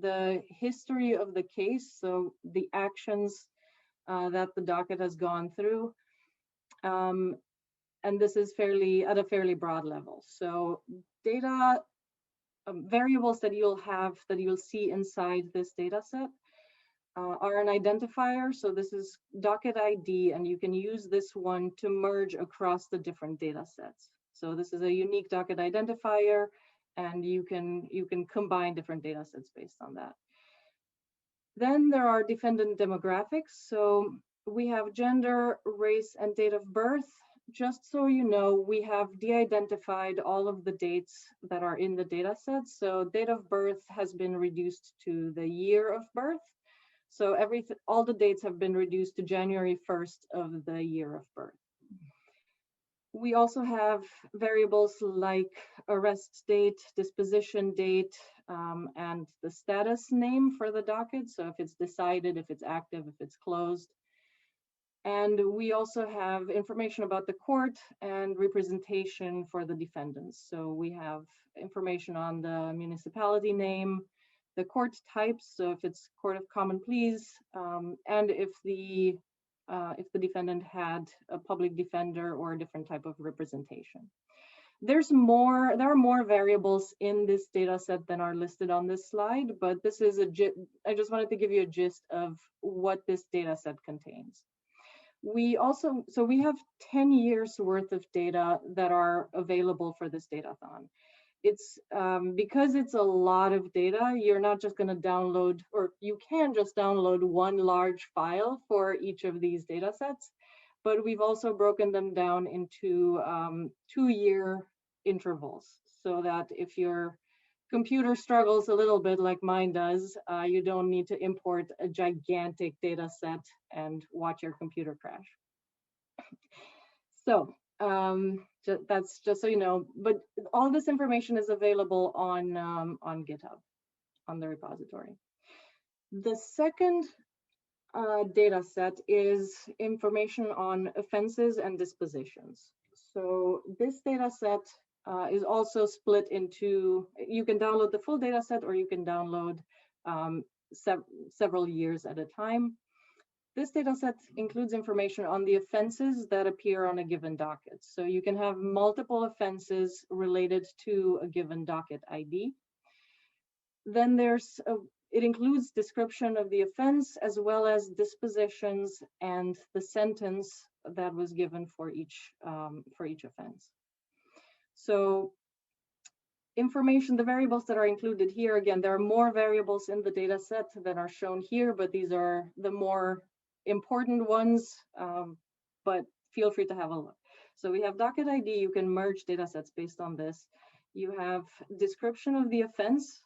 the history of the case, so the actions that the docket has gone through, and this is at a fairly broad level. So data variables that you'll see inside this data set are an identifier. So this is docket ID, and you can use this one to merge across the different data sets. So this is a unique docket identifier, and you can combine different data sets based on that. Then there are defendant demographics. So we have gender, race, and date of birth. Just so you know, we have de-identified all of the dates that are in the data set. So date of birth has been reduced to the year of birth. So all the dates have been reduced to January 1st of the year of birth. We also have variables like arrest date, disposition date, and the status name for the docket. So if it's decided, if it's active, if it's closed. And we also have information about the court and representation for the defendants. So we have information on the municipality name, the court types, so if it's Court of Common Pleas, and if the defendant had a public defender or a different type of representation. There are more variables in this data set than are listed on this slide, but this is I just wanted to give you a gist of what this data set contains. We have 10 years worth of data that are available for this datathon. It's because it's a lot of data, you're not just going to download, or you can just download one large file for each of these data sets, but we've also broken them down into 2-year intervals, so that if your computer struggles a little bit like mine does, you don't need to import a gigantic data set and watch your computer crash. So that's just so you know, but all this information is available on GitHub, on the repository. The second data set is information on offenses and dispositions. So this data set is also split into, you can download the full data set, or you can download several years at a time. This data set includes information on the offenses that appear on a given docket. So you can have multiple offenses related to a given docket ID. Then it includes description of the offense, as well as dispositions and the sentence that was given for each offense. So information, the variables that are included here, again, there are more variables in the data set than are shown here, but these are the more important ones, but feel free to have a look. So we have docket ID, you can merge data sets based on this. You have description of the offense.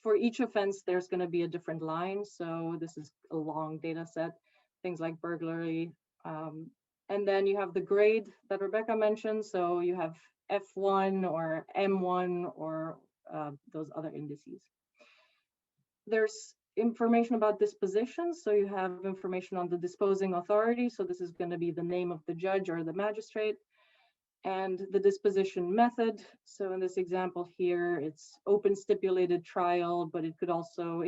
For each offense, there's going to be a different line. So this is a long data set, things like burglary. And then you have the grade that Rebecca mentioned. So you have F1 or M1 or those other indices. There's information about dispositions. So you have information on the disposing authority. So this is going to be the name of the judge or the magistrate, and the disposition method. So in this example here, it's open stipulated trial, but it could also,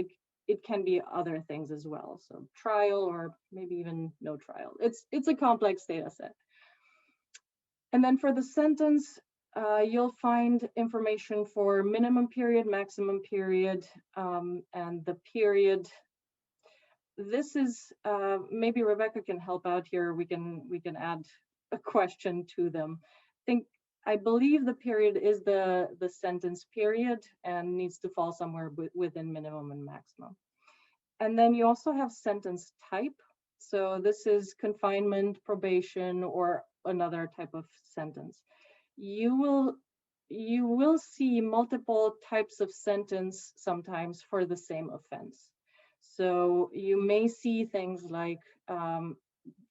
it can be other things as well. So trial or maybe even no trial. It's a complex data set. And then for the sentence, you'll find information for minimum period, maximum period, and the period. This is, maybe Rebecca can help out here. We can add a question to them. I believe the period is the sentence period and needs to fall somewhere within minimum and maximum. And then you also have sentence type. So this is confinement, probation, or another type of sentence. You will see multiple types of sentence sometimes for the same offense. So you may see things like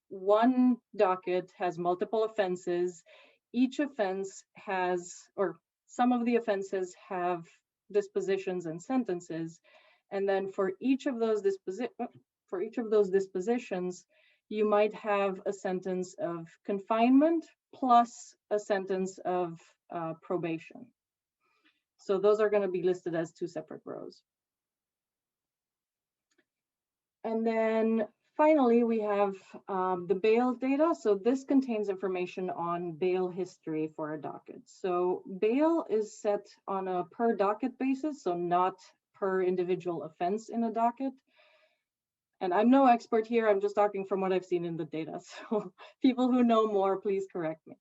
one docket has multiple offenses. Each offense has, or some of the offenses have dispositions and sentences. And then for each of those dispositions, you might have a sentence of confinement plus a sentence of probation. So those are going to be listed as two separate rows. And then finally, we have the bail data. So this contains information on bail history for a docket. So bail is set on a per docket basis, so not per individual offense in a docket. And I'm no expert here, I'm just talking from what I've seen in the data. So people who know more, please correct me.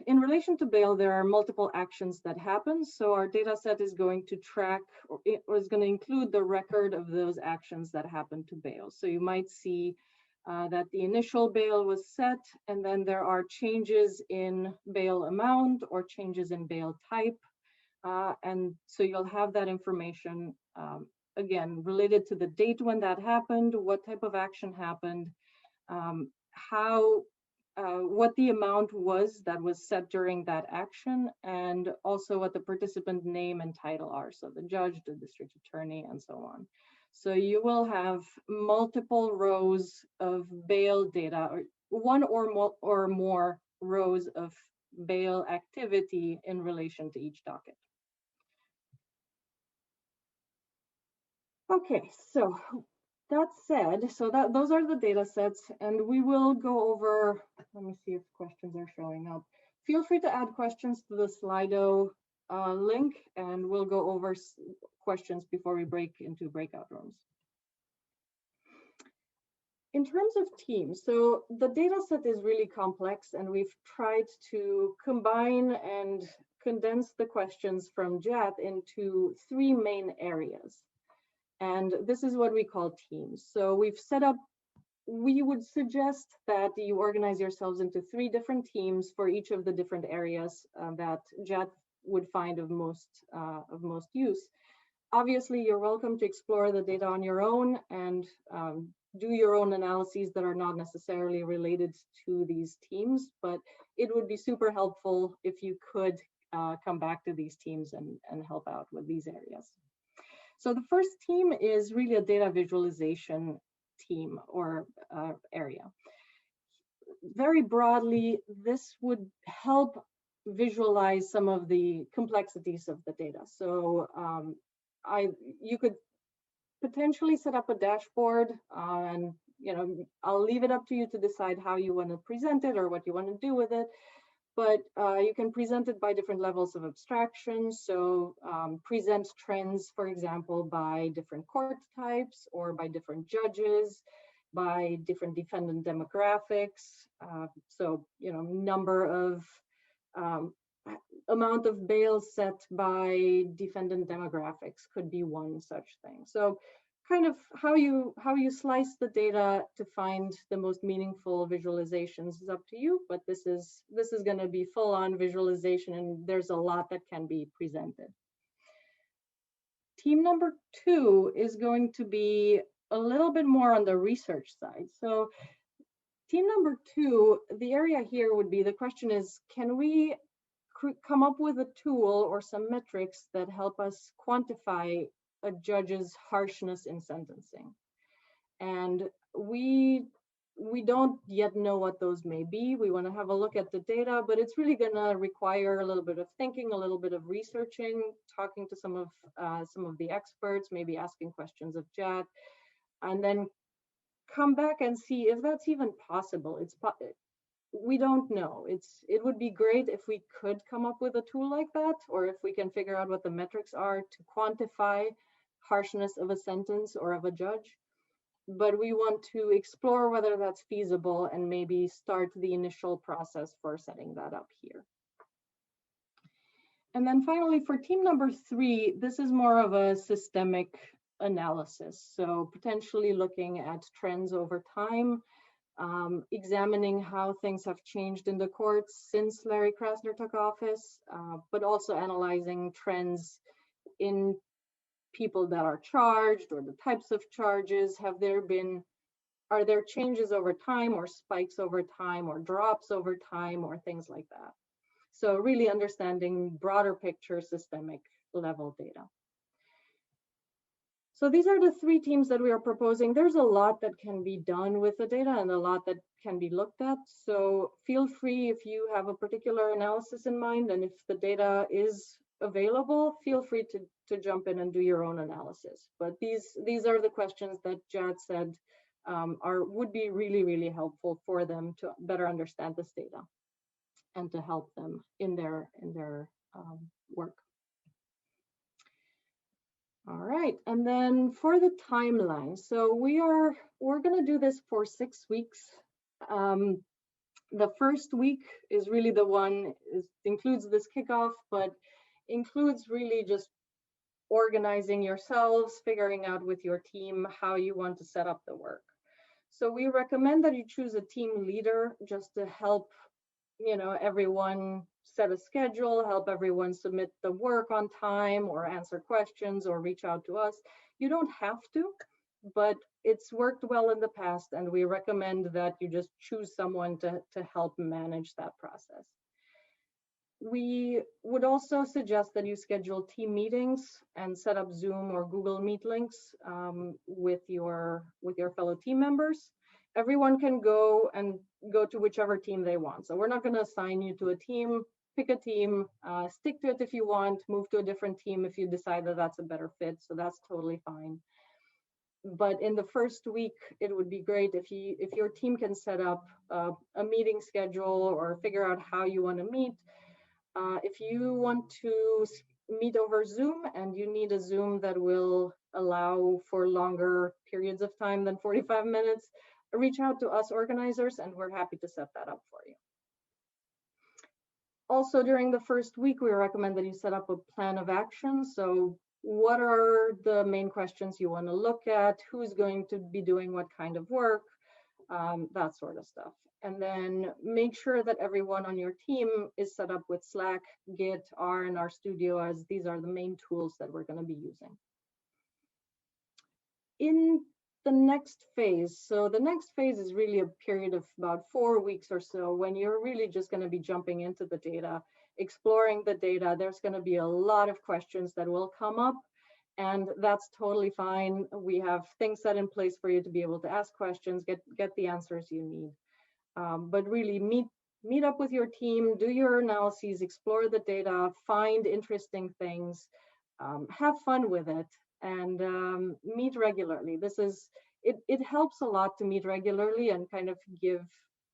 In relation to bail, there are multiple actions that happen. So our data set is going to track, or is going to include the record of those actions that happen to bail. So you might see that the initial bail was set, and then there are changes in bail amount or changes in bail type. And so you'll have that information, again, related to the date when that happened, what type of action happened, what the amount was that was set during that action, and also what the participant name and title are. So the judge, the district attorney, and so on. So you will have multiple rows of bail data, or one or more rows of bail activity in relation to each docket. Okay, so that said, those are the data sets, and we will go over, let me see if questions are showing up. Feel free to add questions to the Slido link, and we'll go over questions before we break into breakout rooms. In terms of teams, so the data set is really complex, and we've tried to combine and condense the questions from JAT into three main areas. And this is what we call teams. So we've set up, we would suggest that you organize yourselves into three different teams for each of the different areas that JAT would find of most use. Obviously, you're welcome to explore the data on your own and do your own analyses that are not necessarily related to these teams, but it would be super helpful if you could come back to these teams and help out with these areas. So the first team is really a data visualization team or area. Very broadly, this would help visualize some of the complexities of the data. So you could potentially set up a dashboard, and I'll leave it up to you to decide how you want to present it or what you want to do with it. But you can present it by different levels of abstraction. So present trends, for example, by different court types or by different judges. by different defendant demographics. So, number of amount of bail set by defendant demographics could be one such thing. So kind of how you slice the data to find the most meaningful visualizations is up to you, but this is going to be full on visualization, and there's a lot that can be presented. Team number 2 is going to be a little bit more on the research side. So team number 2, the area here would be, the question is, can we come up with a tool or some metrics that help us quantify a judge's harshness in sentencing? And we don't yet know what those may be. We want to have a look at the data, but it's really going to require a little bit of thinking, a little bit of researching, talking to some of the experts, maybe asking questions of JAT, and then come back and see if that's even possible. We don't know. It would be great if we could come up with a tool like that, or if we can figure out what the metrics are to quantify harshness of a sentence or of a judge. But we want to explore whether that's feasible and maybe start the initial process for setting that up here. And then finally, for team number 3, this is more of a systemic analysis. So potentially looking at trends over time, examining how things have changed in the courts since Larry Krasner took office, but also analyzing trends in people that are charged or the types of charges. Are there changes over time, or spikes over time, or drops over time, or things like that? So really understanding broader picture, systemic level data. So these are the 3 teams that we are proposing. There's a lot that can be done with the data and a lot that can be looked at. So feel free, if you have a particular analysis in mind and if the data is available, feel free to jump in and do your own analysis. But these are the questions that Jad said would be really, really helpful for them to better understand this data and to help them in their work. All right, and then for the timeline, so we're going to do this for 6 weeks. The first week is really the one, includes this kickoff, but includes really just organizing yourselves, figuring out with your team how you want to set up the work. So we recommend that you choose a team leader just to help everyone set a schedule, help everyone submit the work on time or answer questions or reach out to us. You don't have to, but it's worked well in the past, and we recommend that you just choose someone to help manage that process. We would also suggest that you schedule team meetings and set up Zoom or Google Meet links with your fellow team members. Everyone can go to whichever team they want. So we're not going to assign you to a team. Pick a team, stick to it if you want, move to a different team if you decide that that's a better fit. So that's totally fine. But in the first week, it would be great if your team can set up a meeting schedule or figure out how you want to meet. If you want to meet over Zoom and you need a Zoom that will allow for longer periods of time than 45 minutes, reach out to us organizers and we're happy to set that up for you. Also, during the first week, we recommend that you set up a plan of action. So what are the main questions you want to look at? Who's going to be doing what kind of work? That sort of stuff. And then make sure that everyone on your team is set up with Slack, Git, R, and RStudio, as these are the main tools that we're going to be using. In the next phase, so the next phase is really a period of about 4 weeks or so when you're really just going to be jumping into the data, exploring the data. There's going to be a lot of questions that will come up, and that's totally fine. We have things set in place for you to be able to ask questions, get the answers you need. But really meet up with your team, do your analyses, explore the data, find interesting things, have fun with it, and meet regularly. It helps a lot to meet regularly and kind of give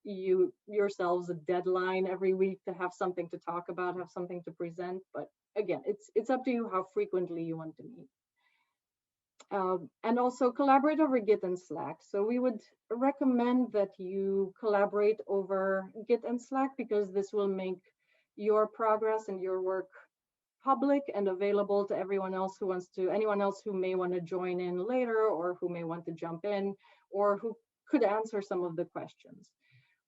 yourselves a deadline every week to have something to talk about, have something to present. But again, it's up to you how frequently you want to meet. And also collaborate over Git and Slack. So we would recommend that you collaborate over Git and Slack, because this will make your progress and your work public and available to everyone else who wants to, anyone else who may want to join in later, or who may want to jump in, or who could answer some of the questions.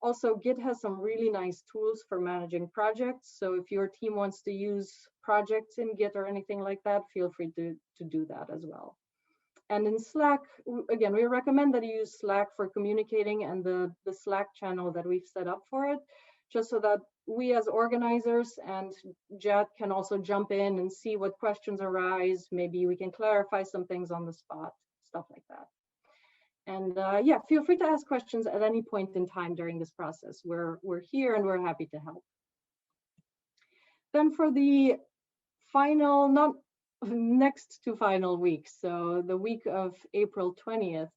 Also, Git has some really nice tools for managing projects. So if your team wants to use projects in Git or anything like that, feel free to do that as well. And in Slack, again, we recommend that you use Slack for communicating, and the Slack channel that we've set up for it, just so that we as organizers and Jet can also jump in and see what questions arise. Maybe we can clarify some things on the spot, stuff like that. And yeah, feel free to ask questions at any point in time during this process. We're here and we're happy to help. Then for the final, not next to final week, so the week of April 20th,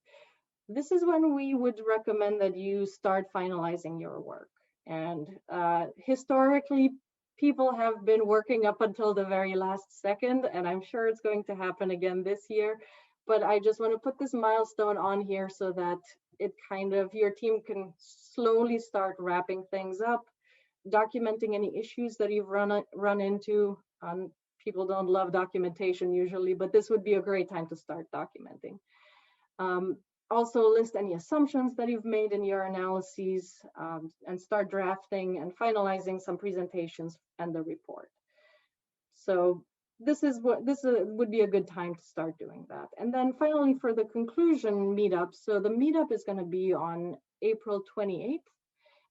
this is when we would recommend that you start finalizing your work. And historically, people have been working up until the very last second, and I'm sure it's going to happen again this year. But I just want to put this milestone on here so that it kind of, your team can slowly start wrapping things up, documenting any issues that you've run into. People don't love documentation usually, but this would be a great time to start documenting. Also list any assumptions that you've made in your analyses, and start drafting and finalizing some presentations and the report. So this would be a good time to start doing that. And then finally, for the conclusion meetup, so the meetup is going to be on April 28th.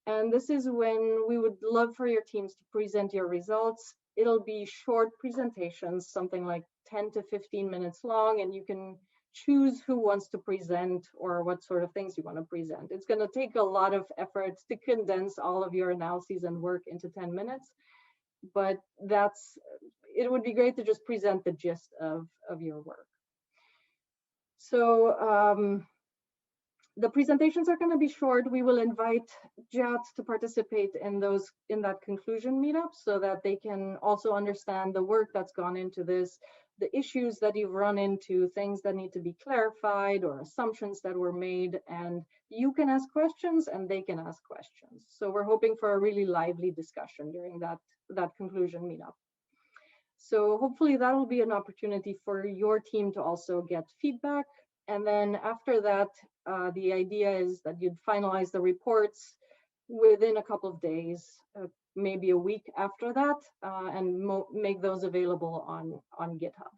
And this is when we would love for your teams to present your results. It'll be short presentations, something like 10 to 15 minutes long, and you can choose who wants to present or what sort of things you want to present. It's going to take a lot of effort to condense all of your analyses and work into 10 minutes, but it would be great to just present the gist of your work. So the presentations are going to be short. We will invite Jet to participate in that conclusion meetup, so that they can also understand the work that's gone into this, the issues that you've run into, things that need to be clarified or assumptions that were made, and you can ask questions and they can ask questions. So we're hoping for a really lively discussion during that conclusion meetup. So hopefully that will be an opportunity for your team to also get feedback. And then after that, the idea is that you'd finalize the reports within a couple of days, maybe a week after that, and make those available on GitHub.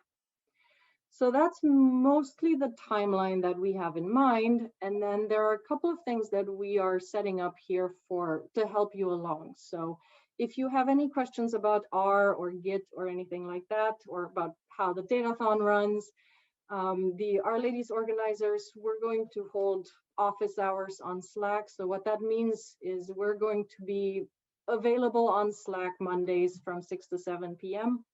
So that's mostly the timeline that we have in mind. And then there are a couple of things that we are setting up here to help you along. So if you have any questions about R or Git or anything like that, or about how the Datathon runs, the Our Ladies organizers, we're going to hold office hours on Slack. So what that means is we're going to be available on Slack Mondays from 6 to 7 p.m.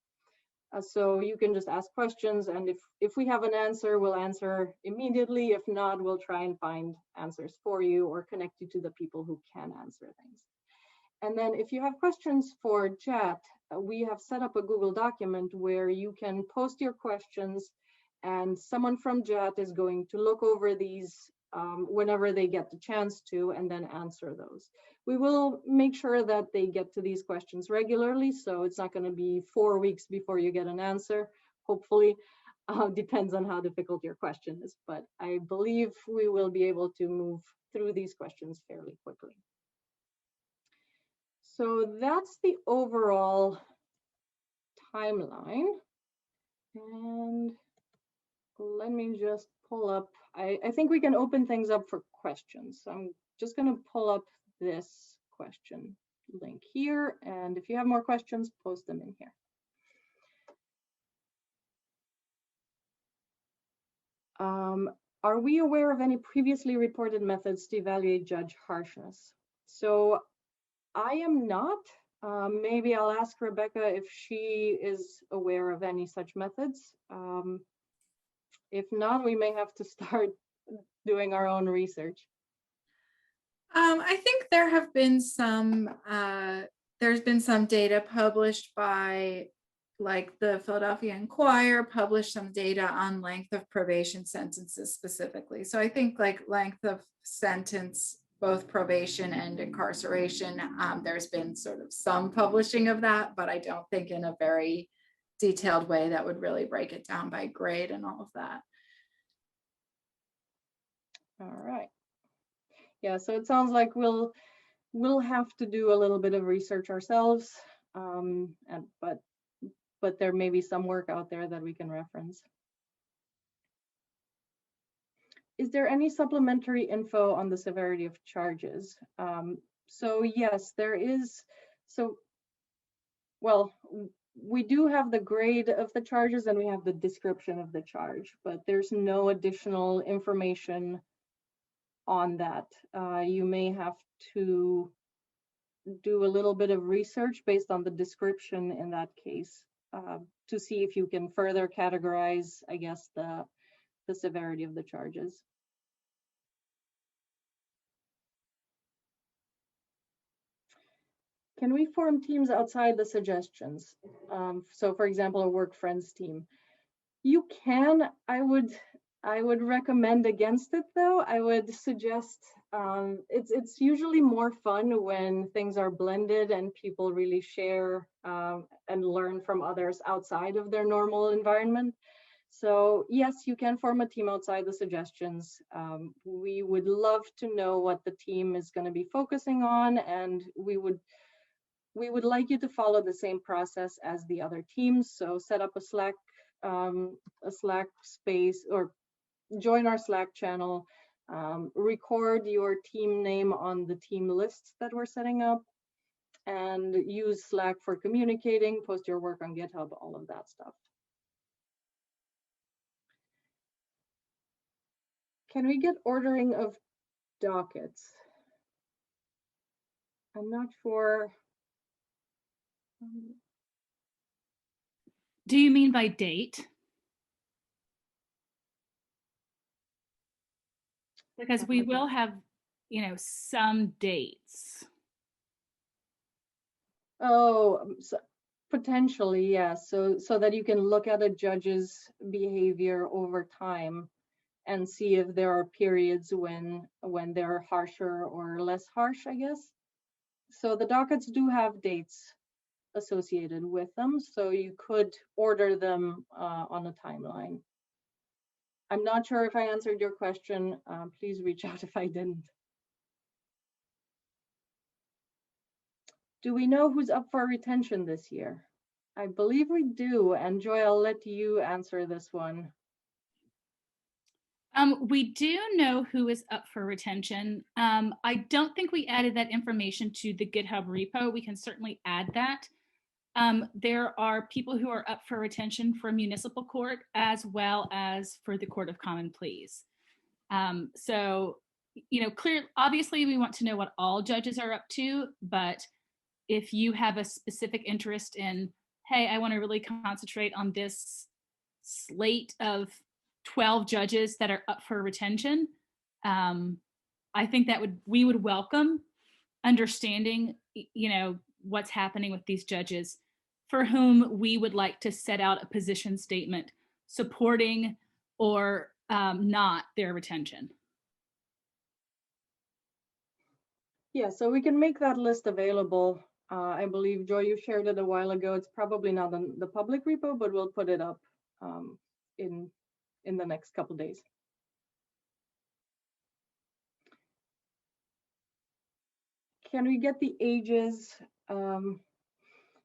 So you can just ask questions, and if we have an answer, we'll answer immediately. If not, we'll try and find answers for you or connect you to the people who can answer things. And then if you have questions for Jet, we have set up a Google document where you can post your questions, and someone from Jet is going to look over these whenever they get the chance to, and then answer those. We will make sure that they get to these questions regularly, so it's not going to be 4 weeks before you get an answer, hopefully. Depends on how difficult your question is, but I believe we will be able to move through these questions fairly quickly. So that's the overall timeline. And let me just pull up, I think we can open things up for questions. So I'm just going to pull up this question link here. And if you have more questions, post them in here. Are we aware of any previously reported methods to evaluate judge harshness? So I am not. Maybe I'll ask Rebecca if she is aware of any such methods. If not, we may have to start doing our own research. I think there have been some, there's been some data published by like the Philadelphia Inquirer published some data on length of probation sentences specifically. So I think like length of sentence, both probation and incarceration, there's been sort of some publishing of that, but I don't think in a very detailed way that would really break it down by grade and all of that. All right. Yeah, so it sounds like we'll have to do a little bit of research ourselves, but there may be some work out there that we can reference. Is there any supplementary info on the severity of charges? So yes, there is. So, well, we do have the grade of the charges and we have the description of the charge, but there's no additional information on that. You may have to do a little bit of research based on the description in that case to see if you can further categorize, I guess, the severity of the charges. Can we form teams outside the suggestions? So for example, a work friends team. You can. I would recommend against it though. I would suggest it's usually more fun when things are blended and people really share and learn from others outside of their normal environment. So yes, you can form a team outside the suggestions. We would love to know what the team is going to be focusing on, and we would like you to follow the same process as the other teams. So set up a Slack space or join our Slack channel, record your team name on the team lists that we're setting up, and use Slack for communicating, post your work on GitHub, all of that stuff. Can we get ordering of dockets? I'm not sure. Do you mean by date? Because we will have, some dates. Oh, so potentially, yes. So that you can look at a judge's behavior over time and see if there are periods when they're harsher or less harsh, I guess. So the dockets do have dates associated with them, so you could order them on a timeline. I'm not sure if I answered your question. Please reach out if I didn't. Do we know who's up for retention this year? I believe we do, and Joy, I'll let you answer this one. We do know who is up for retention. I don't think we added that information to the GitHub repo. We can certainly add that. There are people who are up for retention for municipal court as well as for the Court of Common Pleas. So, obviously we want to know what all judges are up to, but if you have a specific interest in, hey, I want to really concentrate on this slate of 12 judges that are up for retention, I think that we would welcome understanding, what's happening with these judges for whom we would like to set out a position statement supporting or not their retention. Yeah, so we can make that list available. I believe, Joy, you shared it a while ago. It's probably not in the public repo, but we'll put it up in the next couple days. Can we get the ages?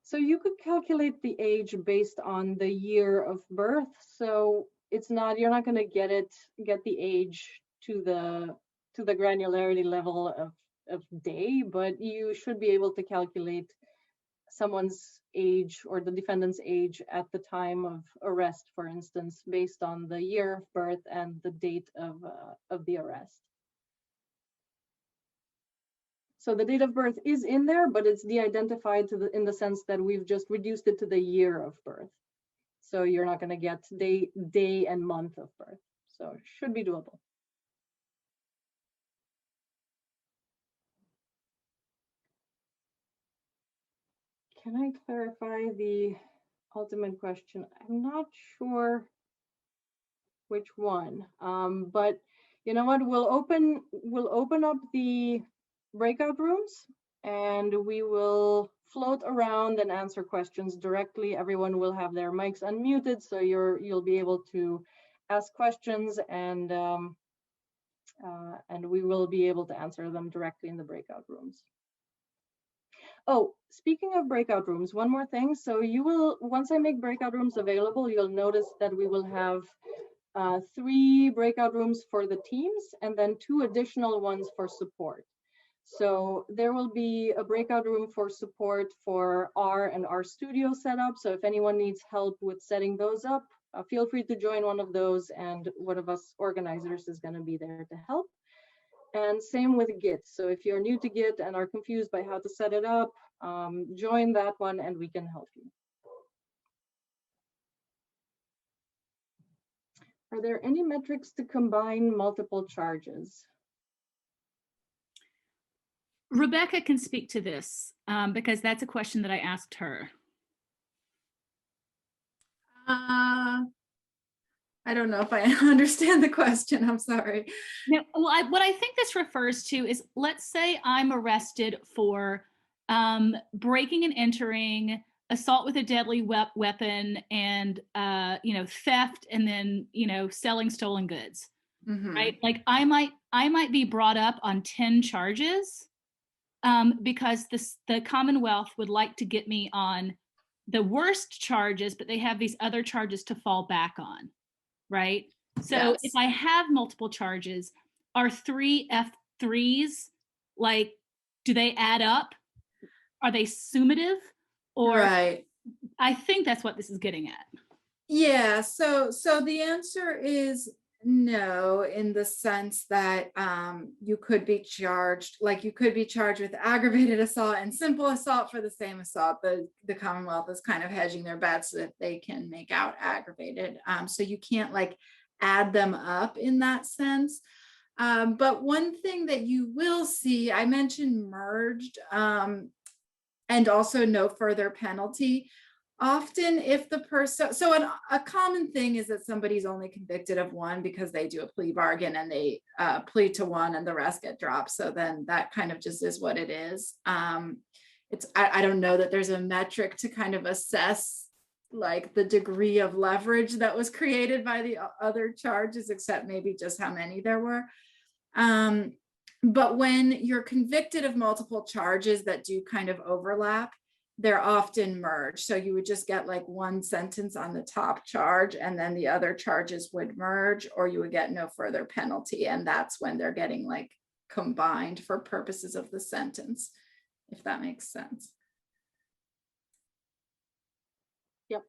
So you could calculate the age based on the year of birth. So you're not going to get the age to the granularity level of day, but you should be able to calculate someone's age or the defendant's age at the time of arrest, for instance, based on the year of birth and the date of the arrest. So the date of birth is in there, but it's de-identified in the sense that we've just reduced it to the year of birth. So you're not going to get day and month of birth. So it should be doable. Can I clarify ultimate question. I'm not sure which one, but you know what? We'll open up the breakout rooms, and we will float around and answer questions directly. Everyone will have their mics unmuted, so you'll be able to ask questions, and we will be able to answer them directly in the breakout rooms. Oh, speaking of breakout rooms, one more thing. So you will, once I make breakout rooms available, you'll notice that we will have 3 breakout rooms for the teams and then 2 additional ones for support. So there will be a breakout room for support for R and R Studio setup. So if anyone needs help with setting those up, feel free to join one of those, and one of us organizers is going to be there to help. And same with Git. So if you're new to Git and are confused by how to set it up, join that one and we can help you. Are there any metrics to combine multiple charges? Rebecca can speak to this because that's a question that I asked her. I don't know if I understand the question. I'm sorry. No, well, what I think this refers to is, let's say I'm arrested for breaking and entering, assault with a deadly weapon, and theft, and then selling stolen goods. Mm-hmm. Right? Like I might be brought up on 10 charges because the Commonwealth would like to get me on the worst charges, but they have these other charges to fall back on, right? So Yes. if I have multiple charges, are 3 F3s, like, do they add up? Are they summative? Or right. I think that's what this is getting at. Yeah, so the answer is no, in the sense that you could be charged, with aggravated assault and simple assault for the same assault. The Commonwealth is kind of hedging their bets so that they can make out aggravated. So you can't like add them up in that sense. But one thing that you will see, I mentioned merged and also no further penalty. Often if the person, so a common thing is that somebody's only convicted of one because they do a plea bargain and they plead to one and the rest get dropped. So then that kind of just is what it is. I don't know that there's a metric to kind of assess like the degree of leverage that was created by the other charges, except maybe just how many there were. But when you're convicted of multiple charges that do kind of overlap, they're often merged. So you would just get like one sentence on the top charge and then the other charges would merge, or you would get no further penalty. And that's when they're getting like combined for purposes of the sentence, if that makes sense. Yep.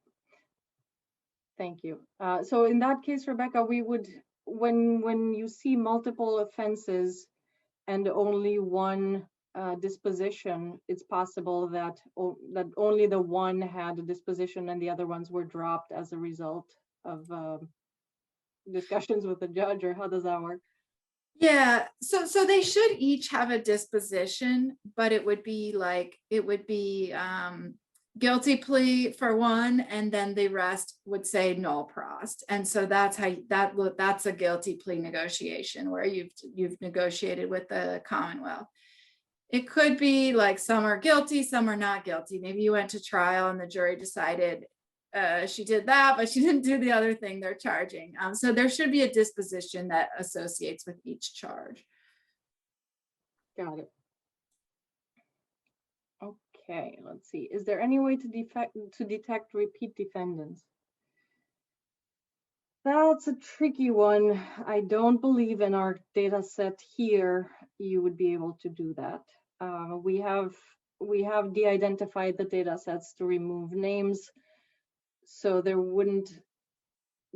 Thank you. So in that case, Rebecca, we would, when you see multiple offenses and only one disposition, it's possible that only the one had a disposition and the other ones were dropped as a result of discussions with the judge, or how does that work? Yeah, so they should each have a disposition, but it would be guilty plea for one, and then the rest would say null prost. And so that's a guilty plea negotiation where you've negotiated with the Commonwealth. It could be like some are guilty, some are not guilty. Maybe you went to trial and the jury decided she did that, but she didn't do the other thing they're charging. So there should be a disposition that associates with each charge. Got it. Okay, let's see. Is there any way to detect repeat defendants? That's a tricky one. I don't believe in our data set here you would be able to do that. We have de-identified the data sets to remove names. So there wouldn't,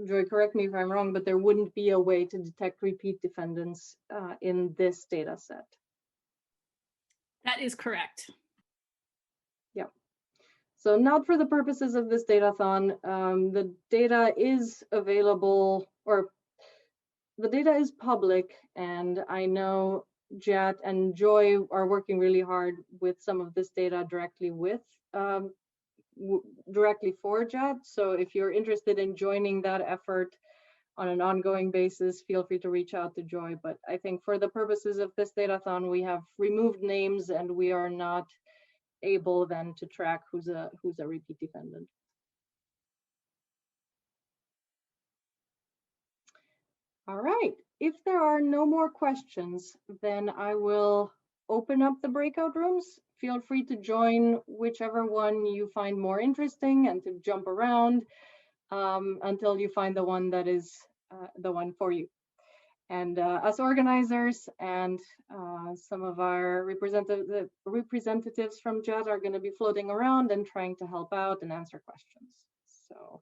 Joy, correct me if I'm wrong, but there wouldn't be a way to detect repeat defendants in this data set. That is correct. Yep. So not for the purposes of this datathon. The data is available, or the data is public, and I know Jat and Joy are working really hard with some of this data directly with directly for JET. So if you're interested in joining that effort on an ongoing basis, feel free to reach out to Joy. But I think for the purposes of this datathon, we have removed names and we are not able then to track who's a repeat defendant. All right, if there are no more questions, then I will open up the breakout rooms. Feel free to join whichever one you find more interesting and to jump around until you find the one that is the one for you. And as organizers and some of our representatives from JET are going to be floating around and trying to help out and answer questions. So